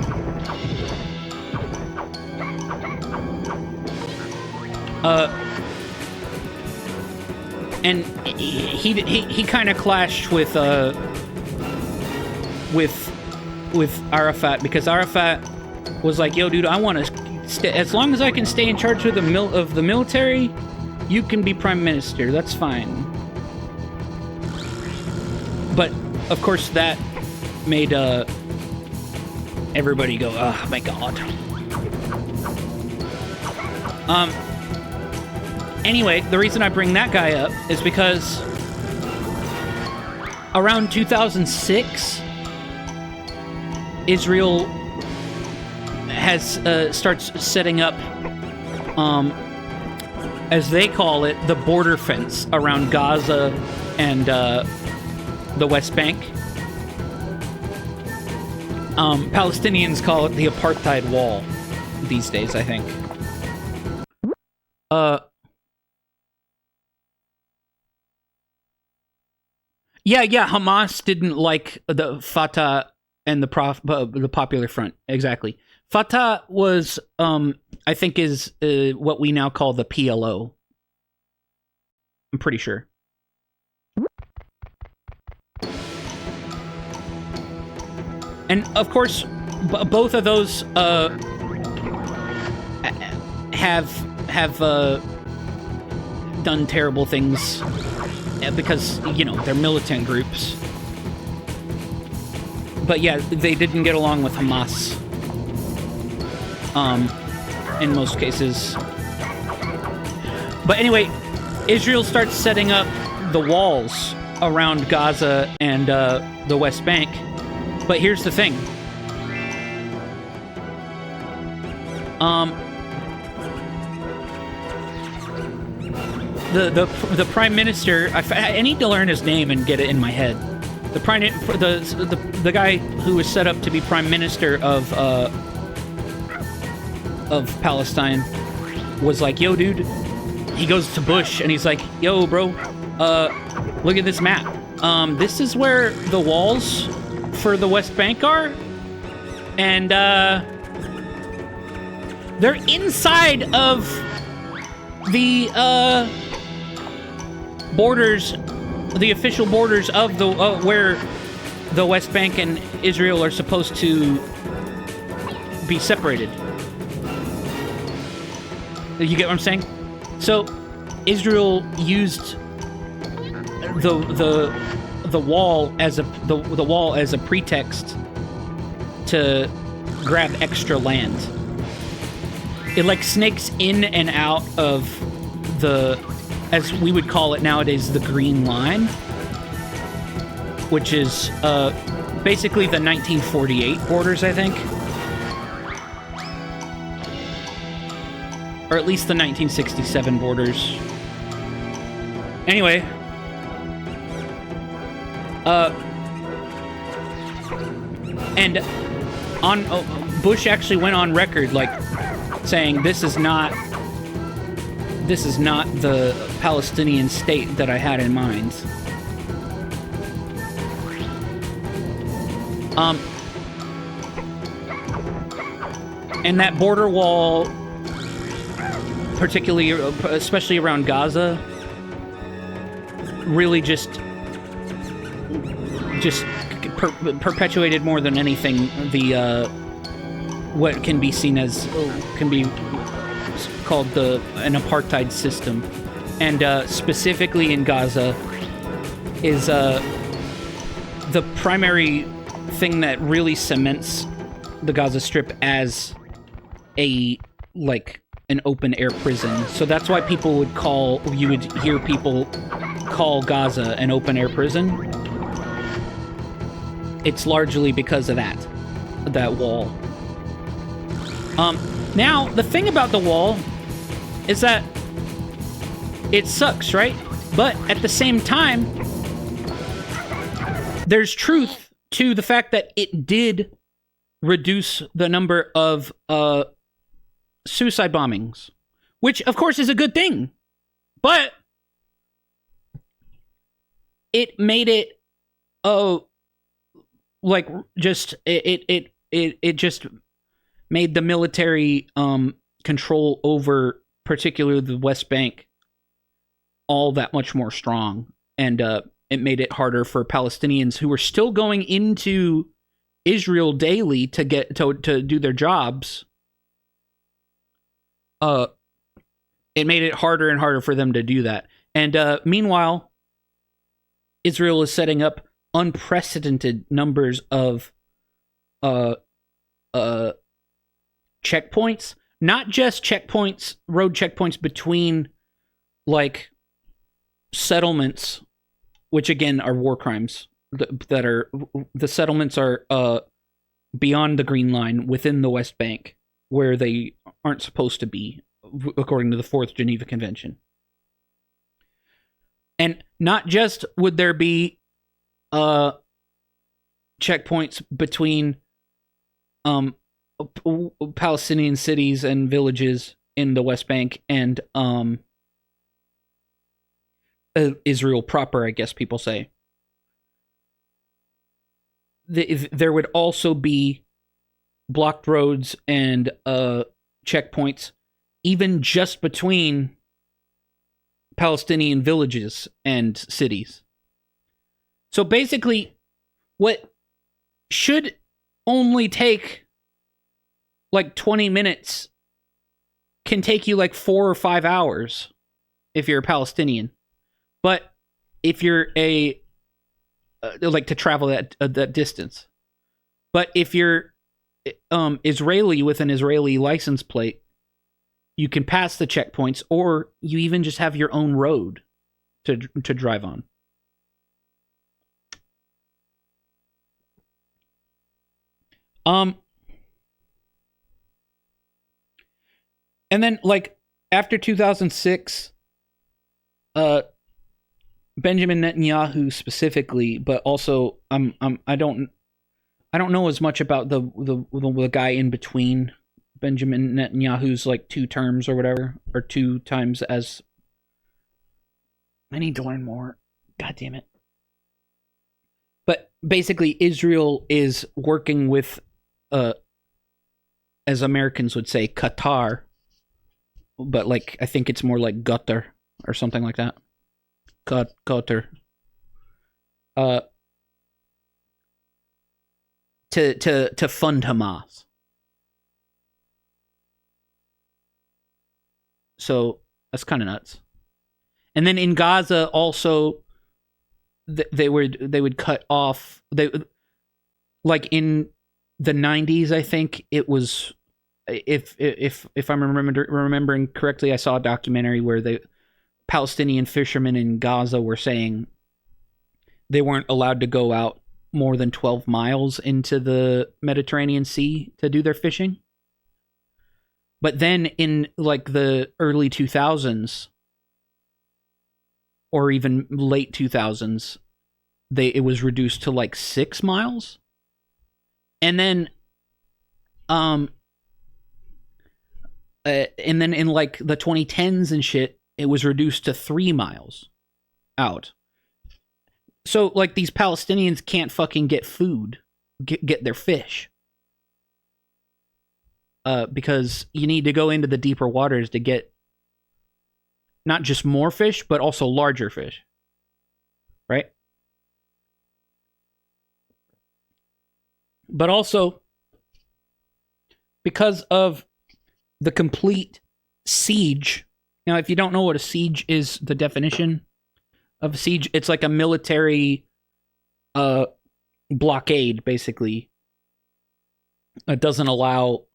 And he kind of clashed with Arafat, because Arafat was like, yo, dude, I want to stay, as long as I can stay in charge of the military, you can be prime minister, that's fine. But of course that made everybody go, oh my god. Anyway, the reason I bring that guy up is because around 2006, Israel has starts setting up, as they call it, the border fence around Gaza and the West Bank. Palestinians call it the apartheid wall these days, I think. Yeah, Hamas didn't like the Fatah and the Popular Front. Exactly. Fatah was, I think, is what we now call the PLO. I'm pretty sure. And of course, both of those have done terrible things because, they're militant groups. But yeah, they didn't get along with Hamas. In most cases. But anyway, Israel starts setting up the walls around Gaza and the West Bank. But here's the thing. The prime minister, I need to learn his name and get it in my head. The guy who was set up to be prime minister of Palestine was like, yo, dude. He goes to Bush and he's like, yo, bro, look at this map. This is where the walls for the West Bank are, and they're inside of the borders, the official borders of the where the West Bank and Israel are supposed to be separated. You get what I'm saying? So Israel used the wall as a pretext to grab extra land. It like snakes in and out of the, as we would call it nowadays, the Green Line, which is basically the 1948 borders, I think. Or at least the 1967 borders. Anyway. And Bush actually went on record, like, saying this is not the Palestinian state that I had in mind. And that border wall, particularly, especially around Gaza, really just perpetuated more than anything the what can be seen as can be called an apartheid system, and specifically in Gaza is the primary thing that really cements the Gaza Strip as an open air prison. So that's why you would hear people call Gaza an open air prison. It's largely because of that wall. Now, the thing about the wall is that it sucks, right? But at the same time, there's truth to the fact that it did reduce the number of suicide bombings, which, of course, is a good thing. But it made it, it just made the military control over particularly the West Bank all that much more strong, and it made it harder for Palestinians who were still going into Israel daily to get to do their jobs. It made it harder and harder for them to do that. And meanwhile, Israel is setting up unprecedented numbers of checkpoints, not just checkpoints, road checkpoints between like settlements, which again are war crimes. The settlements are beyond the Green Line within the West Bank, where they aren't supposed to be, according to the Fourth Geneva Convention. And not just would there be checkpoints between Palestinian cities and villages in the West Bank and Israel proper, I guess people say. there would also be blocked roads and checkpoints, even just between Palestinian villages and cities. So basically, what should only take like 20 minutes can take you like 4 or 5 hours if you're a Palestinian. But if you're like to travel that distance. But if you're Israeli with an Israeli license plate, you can pass the checkpoints, or you even just have your own road to drive on. And then, like, after 2006, Benjamin Netanyahu specifically, but also I don't know as much about the guy in between Benjamin Netanyahu's like 2 terms or whatever, or 2 times as. I need to learn more. God damn it. But basically, Israel is working with, as Americans would say, Qatar. But like, I think it's more like Qatar or something like that. Qatar. To fund Hamas. So that's kind of nuts. And then in Gaza also, they would cut off. Like in the 90s, I think it was. If I'm remembering correctly, I saw a documentary where the Palestinian fishermen in Gaza were saying they weren't allowed to go out more than 12 miles into the Mediterranean Sea to do their fishing. But then in like the early 2000s or even late 2000s, it was reduced to like 6 miles. And then in like the 2010s and shit, it was reduced to 3 miles out. So like these Palestinians can't fucking get food, get their fish. Because you need to go into the deeper waters to get not just more fish, but also larger fish. Right? But also, because of the complete siege. Now, if you don't know what a siege is, the definition of a siege, it's like a military blockade, basically. It doesn't allow,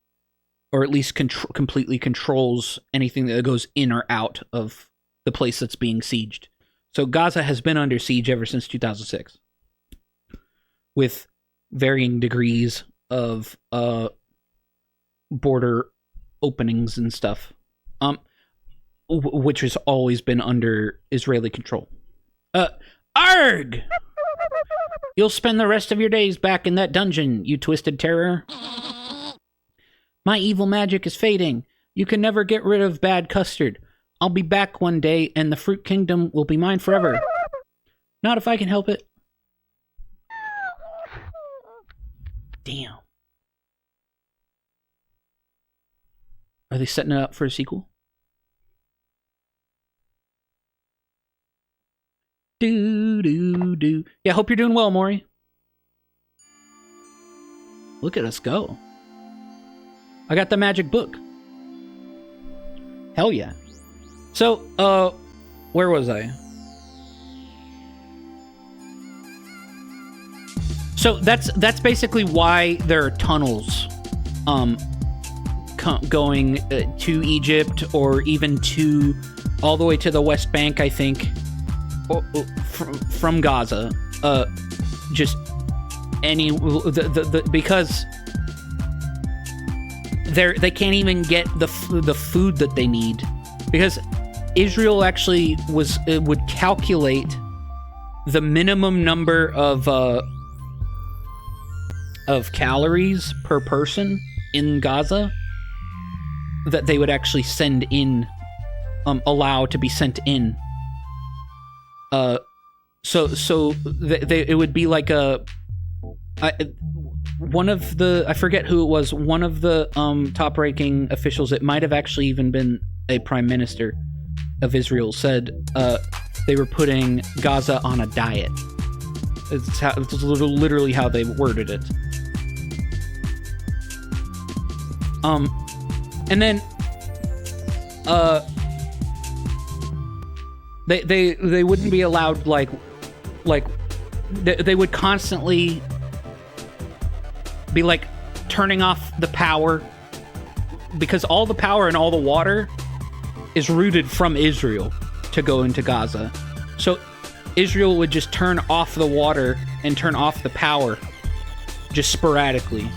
or at least completely controls anything that goes in or out of the place that's being sieged. So Gaza has been under siege ever since 2006, with varying degrees of border openings and stuff, which has always been under Israeli control. Arg! You'll spend the rest of your days back in that dungeon, you twisted terror. My evil magic is fading. You can never get rid of bad custard. I'll be back one day, and the fruit kingdom will be mine forever. Not if I can help it. Damn. Are they setting it up for a sequel? Do. Yeah, hope you're doing well, Maury. Look at us go. I got the magic book. Hell yeah. So, where was I? So that's basically why there are tunnels going to Egypt, or even to all the way to the West Bank, I think, from Gaza. Just any because they can't even get the food that they need, because Israel actually would calculate the minimum number of calories per person in Gaza that they would actually send in, allow to be sent in. So it would be like one of the, I forget who it was, one of the top-ranking officials, it might have actually even been a prime minister of Israel, said they were putting Gaza on a diet. It's literally how they worded it. And then they wouldn't be allowed, like they would constantly be like turning off the power, because all the power and all the water is routed from Israel to go into Gaza. So Israel would just turn off the water and turn off the power just sporadically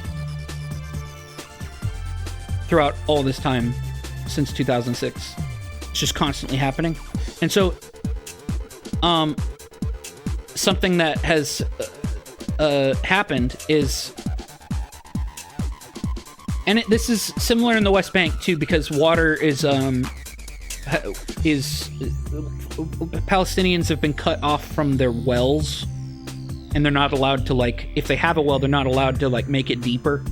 throughout all this time since 2006. It's just constantly happening. And so something that has happened is, and this is similar in the West Bank too, because water is Palestinians have been cut off from their wells, and they're not allowed to, like, if they have a well, they're not allowed to, like, make it deeper.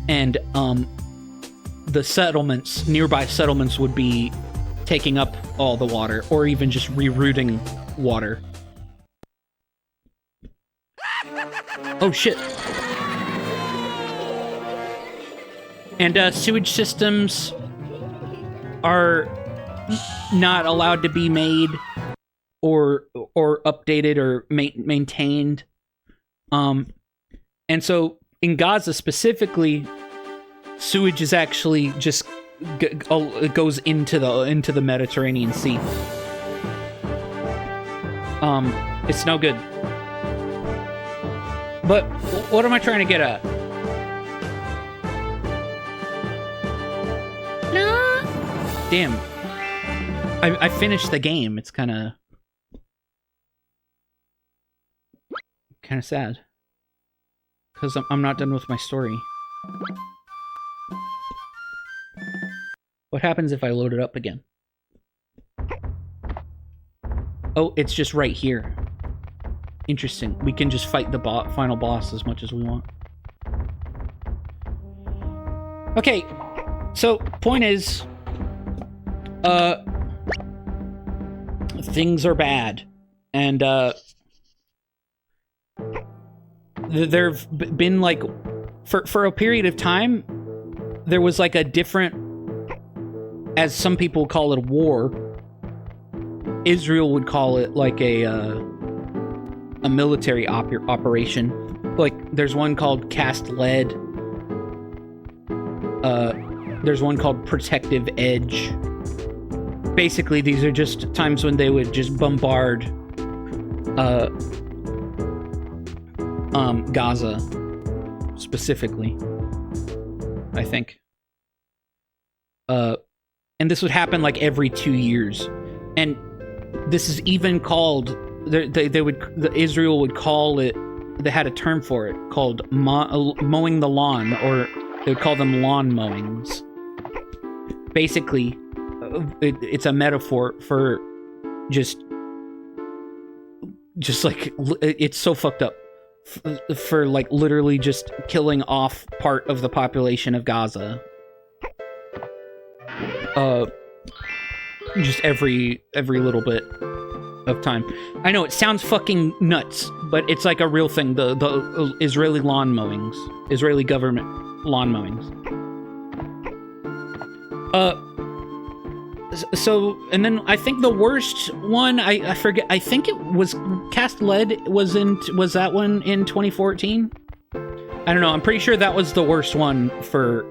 And the settlements, nearby settlements, would be taking up all the water, or even just rerouting water. Oh shit. And sewage systems are not allowed to be made or updated or maintained. And so in Gaza specifically, sewage is actually just it goes into the Mediterranean Sea. It's no good. But what am I trying to get at? Damn. I finished the game. It's kind of sad. Because I'm not done with my story. What happens if I load it up again? Oh, it's just right here. Interesting. We can just fight the final boss as much as we want. Okay. So, point is... things are bad, and there've been, like, for a period of time, there was like a different, as some people call it, a war. Israel would call it like a military operation. Like, there's one called Cast Lead. There's one called Protective Edge. Basically, these are just times when they would just bombard Gaza specifically, I think. And this would happen like every 2 years. And this is even called, Israel would call it, they had a term for it called mowing the lawn, or they would call them lawn mowings. Basically, it's a metaphor for just like, it's so fucked up for like literally just killing off part of the population of Gaza. Just every little bit of time. I know it sounds fucking nuts, but it's like a real thing. The Israeli lawn mowings, Israeli government lawn mowings. So, and then I think the worst one, I forget, I think it was Cast Lead, was that one in 2014? I don't know, I'm pretty sure that was the worst one for,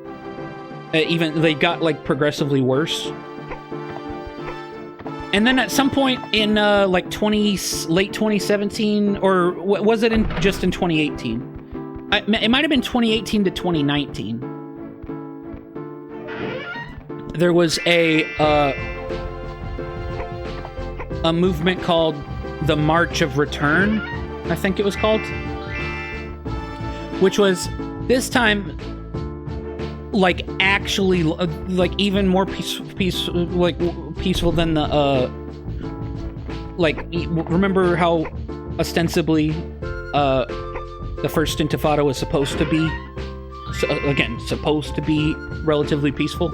even, they got, like, progressively worse. And then at some point in, like, late 2017, or was it just in 2018? It might have been 2018 to 2019. There was a movement called the March of Return, I think it was called, which was this time like actually like even more peaceful than the like, remember how ostensibly the first Intifada was supposed to be, supposed to be relatively peaceful.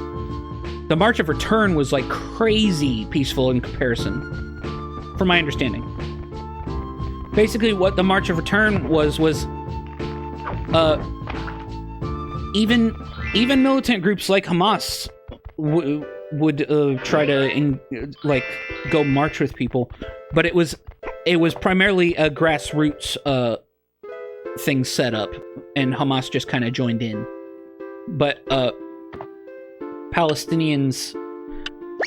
The March of Return was like crazy peaceful in comparison, from my understanding. Basically, what the March of Return was even militant groups like Hamas would try to go march with people, but it was primarily a grassroots thing set up, and Hamas just kind of joined in. But Palestinians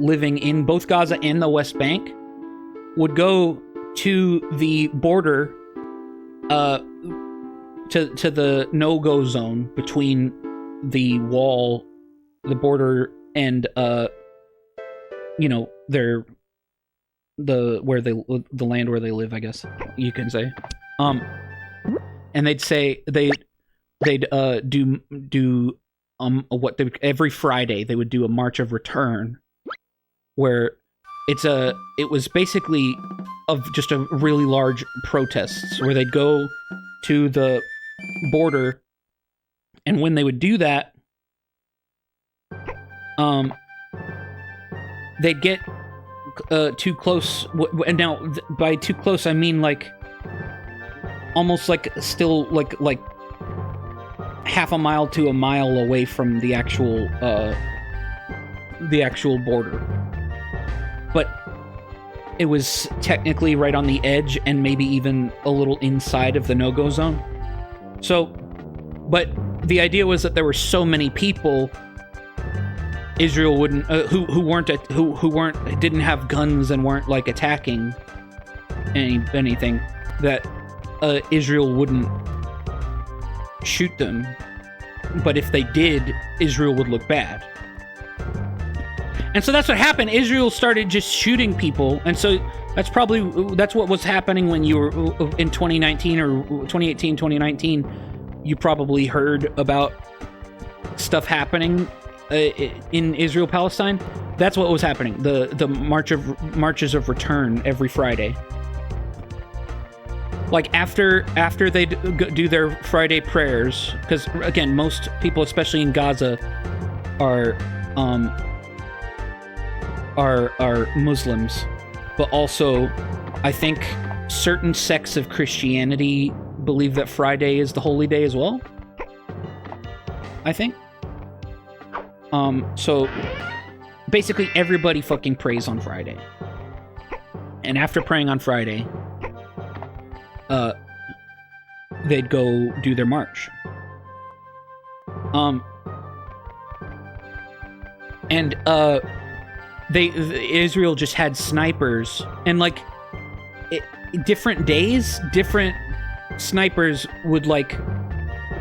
living in both Gaza and the West Bank would go to the border, to the no-go zone between the wall, the border, and the land where they live, I guess you can say. And they'd say they'd do every Friday they would do a March of Return, where it was basically of just a really large protests where they'd go to the border, and when they would do that, they'd get too close. And now by too close I mean like almost like still like half a mile to a mile away from the actual border, but it was technically right on the edge and maybe even a little inside of the no-go zone. So, but the idea was that there were so many people, Israel wouldn't who didn't have guns and weren't like attacking anything, that Israel wouldn't shoot them. But if they did, Israel would look bad. And so that's what happened. Israel started just shooting people, and so that's what was happening when you were in 2019 or 2018, 2019. You probably heard about stuff happening in Israel, Palestine. That's what was happening. The marches of return every Friday. Like after they do their Friday prayers, because again, most people, especially in Gaza, are Muslims, but also I think certain sects of Christianity believe that Friday is the holy day as well, I think. So basically everybody fucking prays on Friday, and after praying on Friday, they'd go do their march. Israel just had snipers, and like different days, different snipers would like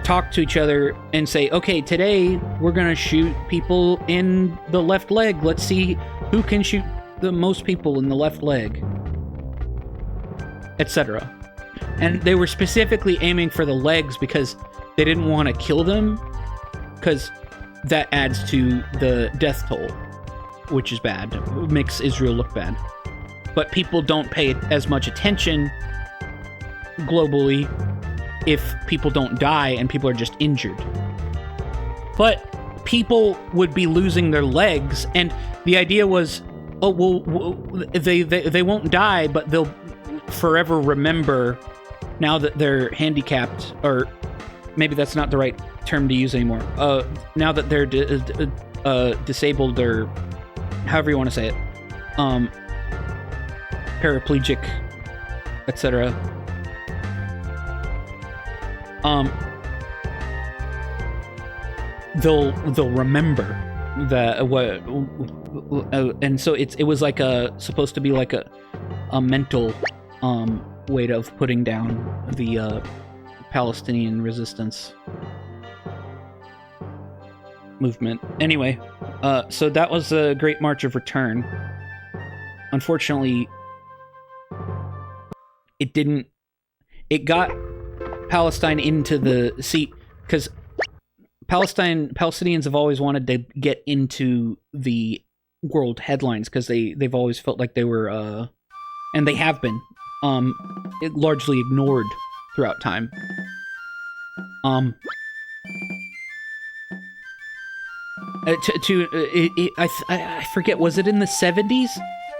talk to each other and say, okay, today we're gonna shoot people in the left leg. Let's see who can shoot the most people in the left leg, etc. And they were specifically aiming for the legs because they didn't want to kill them, because that adds to the death toll, which is bad. It makes Israel look bad. But people don't pay as much attention globally if people don't die and people are just injured. But people would be losing their legs, and the idea was, oh, well, they won't die, but they'll forever remember, now that they're handicapped, or maybe that's not the right term to use anymore. Now that they're disabled, or however you want to say it, paraplegic, etc. They'll remember that and so it was like supposed to be like a mental way of putting down the Palestinian resistance movement. Anyway, so that was a great March of Return. Unfortunately, it got Palestine into the seat, because Palestinians have always wanted to get into the world headlines, because they've always felt like they were and they have been largely ignored throughout time. I forget, was it in the 70s?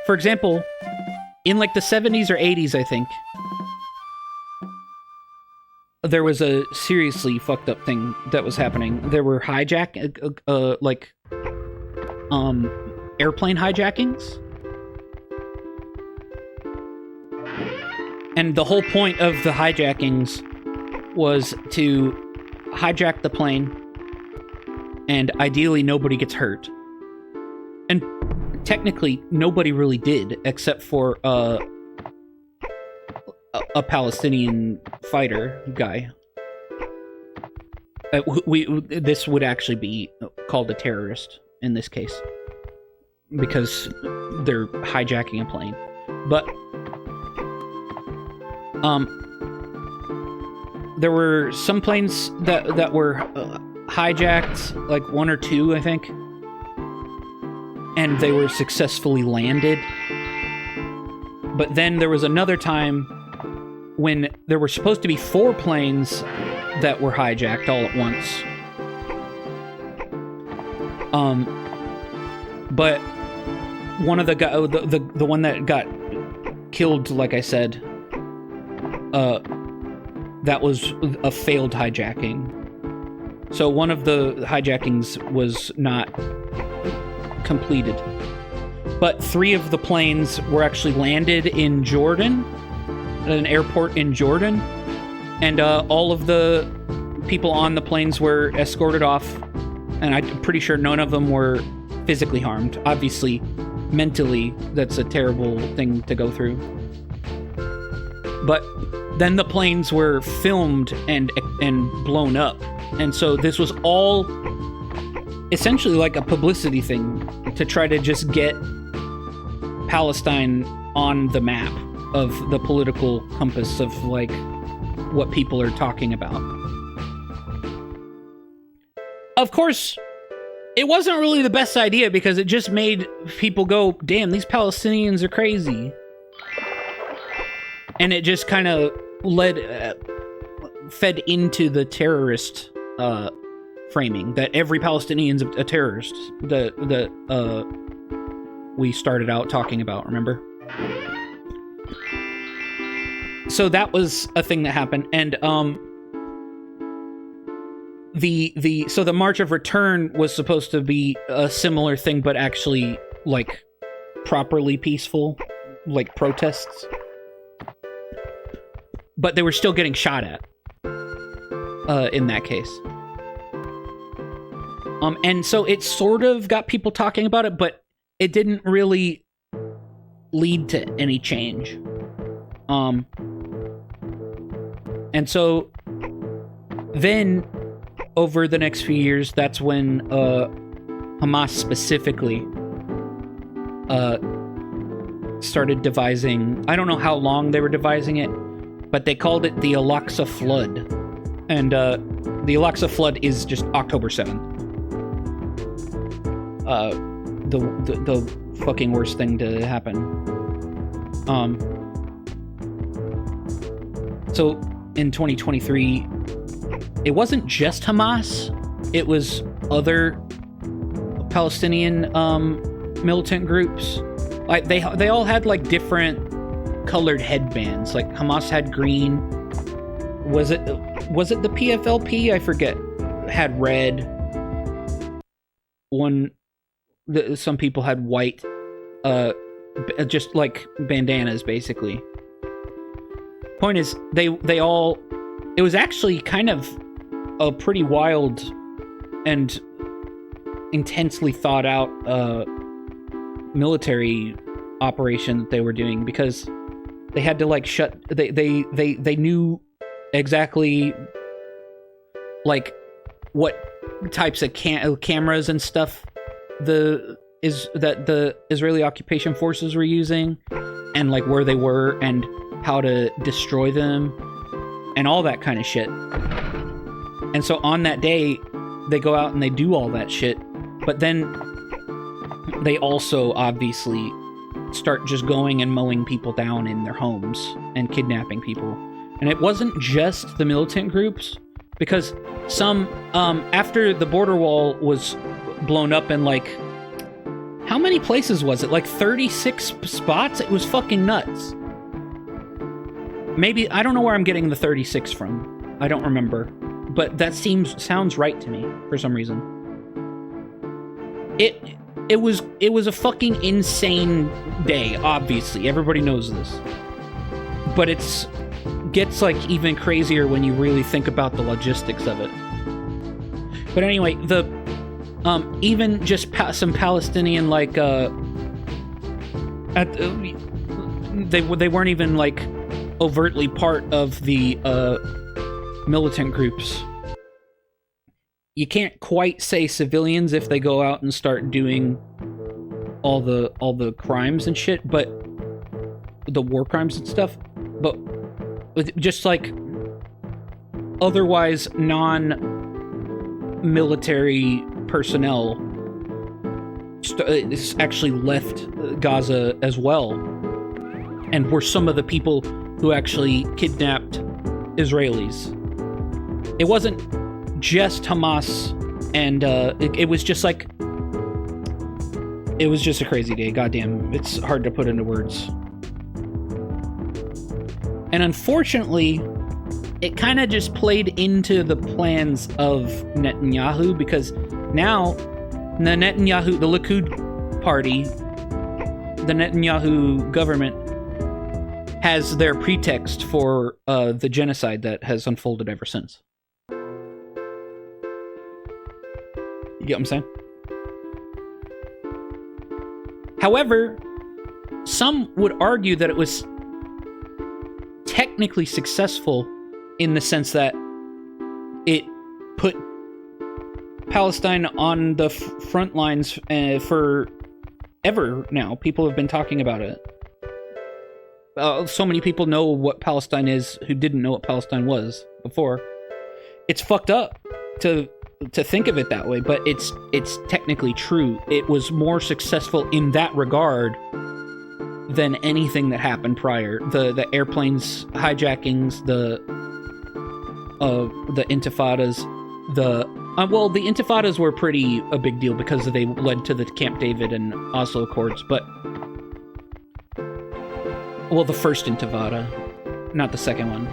For example, in like the 70s or 80s, I think, there was a seriously fucked up thing that was happening. There were airplane hijackings. And the whole point of the hijackings was to hijack the plane, and ideally nobody gets hurt. And technically nobody really did, except for a Palestinian fighter guy. This would actually be called a terrorist in this case, because they're hijacking a plane. But there were some planes that were hijacked, like 1 or 2, I think, and they were successfully landed. But then there was another time when there were supposed to be 4 planes that were hijacked all at once. But one of the one that got killed, like I said, that was a failed hijacking. So one of the hijackings was not completed. But 3 of the planes were actually landed in Jordan, at an airport in Jordan, and all of the people on the planes were escorted off, and I'm pretty sure none of them were physically harmed. Obviously, mentally, that's a terrible thing to go through. But then the planes were filmed and blown up, and so this was all essentially like a publicity thing to try to just get Palestine on the map of the political compass of like what people are talking about. Of course, it wasn't really the best idea, because it just made people go, damn, these Palestinians are crazy. And it just kind of fed into the terrorist framing that every Palestinian's a terrorist that we started out talking about, remember? So that was a thing that happened, and so the March of Return was supposed to be a similar thing, but actually like properly peaceful, like protests. But they were still getting shot at in that case. And so it sort of got people talking about it, but it didn't really lead to any change. And so then over the next few years, that's when Hamas specifically started devising, I don't know how long they were devising it, but they called it the Al-Aqsa Flood. And the Al-Aqsa Flood is just October 7th. The fucking worst thing to happen. So in 2023, it wasn't just Hamas, it was other Palestinian militant groups. Like they all had like different colored headbands. Like Hamas had green. Was it the PFLP? I forget. Had red. Some people had white. Just like bandanas, basically. Point is, they all. It was actually kind of a pretty wild and intensely thought out military operation that they were doing, because they had to like they knew exactly like what types of cameras and stuff the Israeli occupation forces were using, and like where they were and how to destroy them and all that kind of shit. And so on that day, they go out and they do all that shit, but then they also obviously start just going and mowing people down in their homes and kidnapping people. And it wasn't just the militant groups, because some, after the border wall was blown up in, like, how many places was it? Like 36 spots? It was fucking nuts. Maybe, I don't know where I'm getting the 36 from. I don't remember. But that sounds right to me, for some reason. It was a fucking insane day, obviously. Everybody knows this. But gets like even crazier when you really think about the logistics of it. But anyway, even just some Palestinian, like, they weren't even like overtly part of the militant groups. You can't quite say civilians if they go out and start doing all the crimes and shit, but the war crimes and stuff. But just like otherwise non-military personnel actually left Gaza as well, and were some of the people who actually kidnapped Israelis. It wasn't just Hamas, and it was just like, it was just a crazy day. Goddamn, it's hard to put into words. And unfortunately, it kind of just played into the plans of Netanyahu, because now the Likud party, the Netanyahu government, has their pretext for the genocide that has unfolded ever since. You get what I'm saying? However, some would argue that it was technically successful in the sense that it put Palestine on the front lines for ever now. People have been talking about it. So many people know what Palestine is who didn't know what Palestine was before. It's fucked up to think of it that way, but it's technically true. It was more successful in that regard than anything that happened prior. The airplanes hijackings, the intifadas, the intifadas were pretty a big deal because they led to the Camp David and Oslo Accords, but the first intifada, not the second one.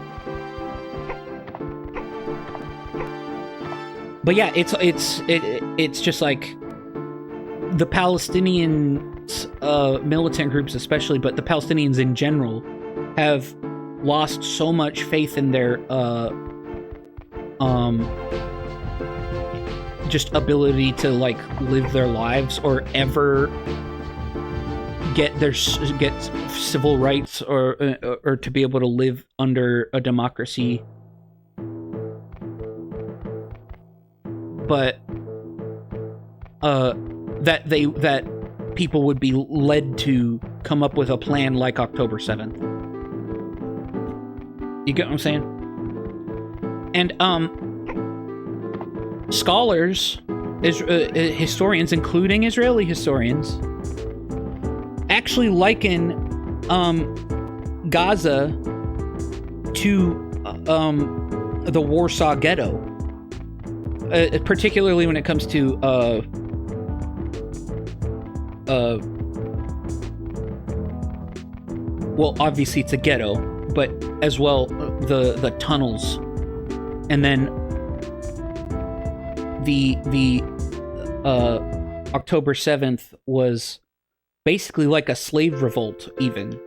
But yeah, it's just like the Palestinian militant groups especially, but the Palestinians in general have lost so much faith in their just ability to like live their lives or ever get civil rights or to be able to live under a democracy. But that people would be led to come up with a plan like October 7th. You get what I'm saying? And scholars, historians, including Israeli historians, actually liken Gaza to the Warsaw Ghetto, particularly when it comes to obviously it's a ghetto, but as well the tunnels, and then the October 7th was basically like a slave revolt. Even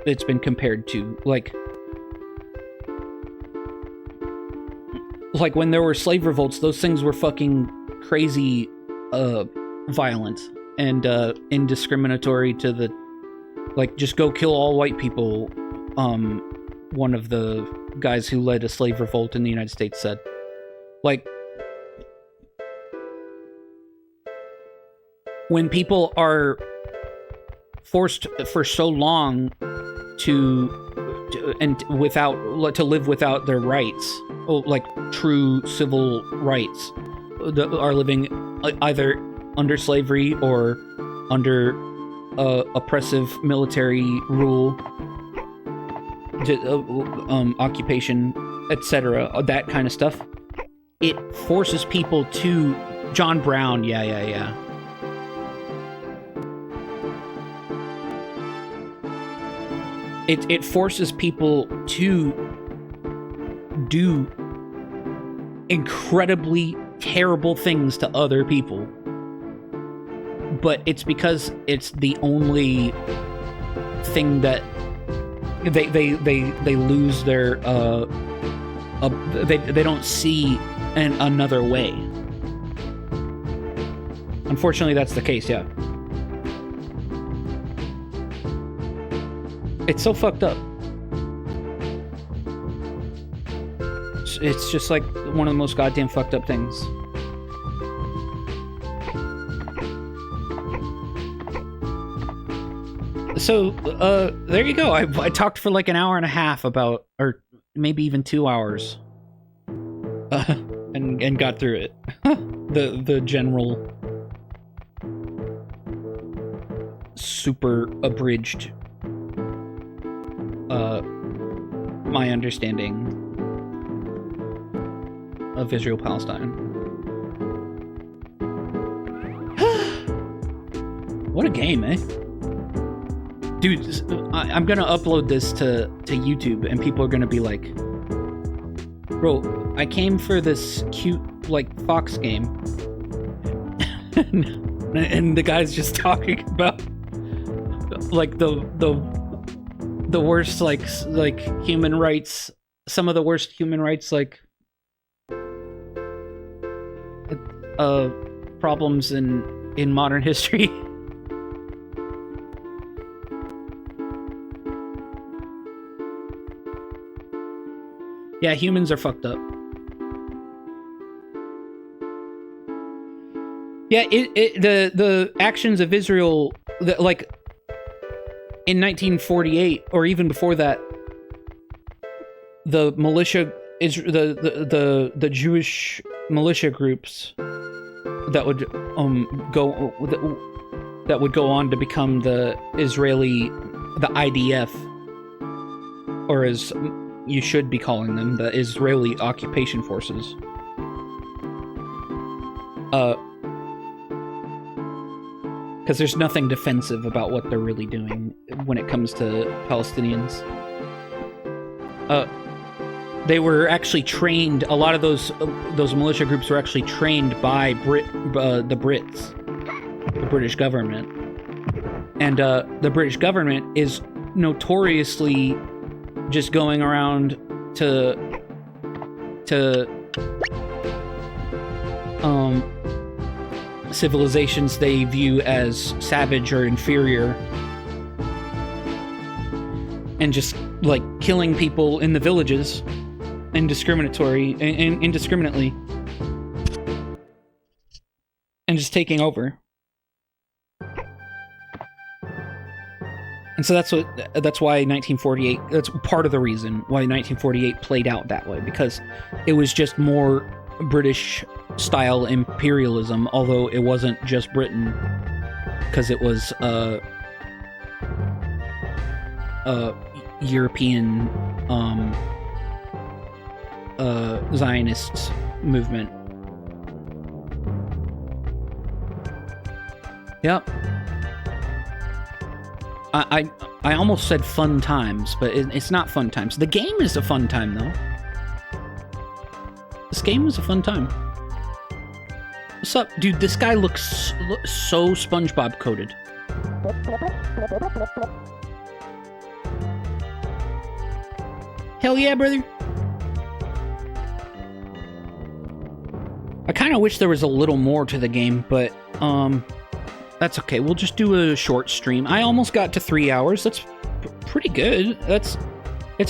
it's been compared to like when there were slave revolts, those things were fucking crazy violent and indiscriminatory to the, like, just go kill all white people. One of the guys who led a slave revolt in the United States said, like, when people are forced for so long to live without their rights, like true civil rights, are living either under slavery or under oppressive military rule, occupation, etc., that kind of stuff, it forces people to... John Brown, yeah. It forces people to do incredibly terrible things to other people. But it's because it's the only thing that they lose their they don't see another way. Unfortunately, that's the case, yeah. It's so fucked up. It's just like one of the most goddamn fucked up things. So, there you go. I talked for like an hour and a half about, or maybe even 2 hours, and got through it. the general super abridged my understanding of Israel-Palestine. What a game, eh? Dude, I'm gonna upload this to YouTube, and people are gonna be like, bro, I came for this cute, like, Fox game. And the guy's just talking about, like, the worst, like human rights, some of the worst human rights, like, problems in modern history. Yeah, humans are fucked up. Yeah, the actions of Israel, like, in 1948, or even before that, the militia, the Jewish militia groups that would go on to become the Israeli, the IDF, or as you should be calling them, the Israeli Occupation Forces. Because there's nothing defensive about what they're really doing when it comes to Palestinians. They were actually trained. A lot of those militia groups were actually trained by the Brits, the British government, and the British government is notoriously just going around to civilizations they view as savage or inferior, and just, like, killing people in the villages indiscriminately, and just taking over. And so that's why 1948, that's part of the reason why 1948 played out that way, because it was just more British-style imperialism, although it wasn't just Britain, because it was European Zionist movement. Yep. I almost said fun times, but it's not fun times. The game is a fun time, though. This game is a fun time. What's up? Dude, this guy looks so SpongeBob coated. Hell yeah, brother. I kind of wish there was a little more to the game, but, that's okay. We'll just do a short stream. I almost got to 3 hours. That's pretty good. It's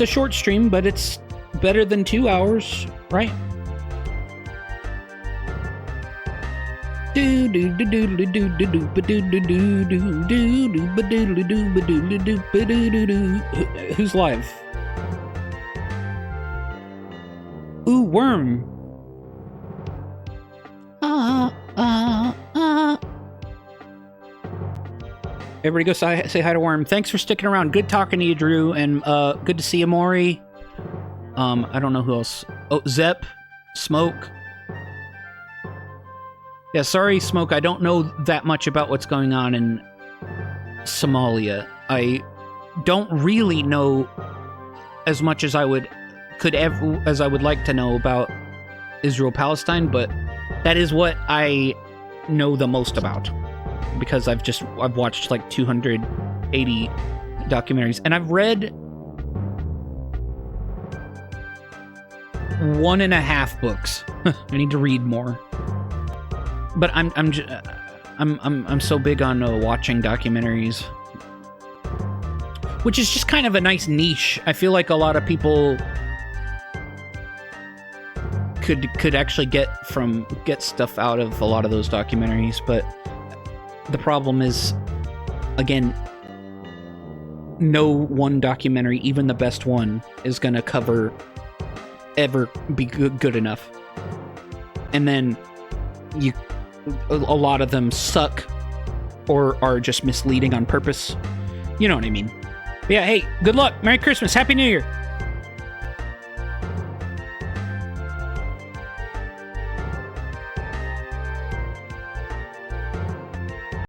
a short stream, but it's better than 2 hours, right? Who's live? Ooh, worm. Everybody go say hi to Worm. Thanks for sticking around. Good talking to you, Drew, and good to see you, Maury. I don't know who else. Oh, Zep, Smoke. Yeah, sorry, Smoke. I don't know that much about what's going on in Somalia. I don't really know as much as I would like to know about Israel-Palestine, but that is what I know the most about, because I've watched like 280 documentaries, and I've read 1.5 books. I need to read more, but I'm so big on watching documentaries, which is just kind of a nice niche. I feel like a lot of people could actually get stuff out of a lot of those documentaries, but the problem is, again, no one documentary, even the best one, is gonna ever be good enough. And then a lot of them suck or are just misleading on purpose. You know what I mean? But yeah, hey, good luck. Merry Christmas. Happy New Year.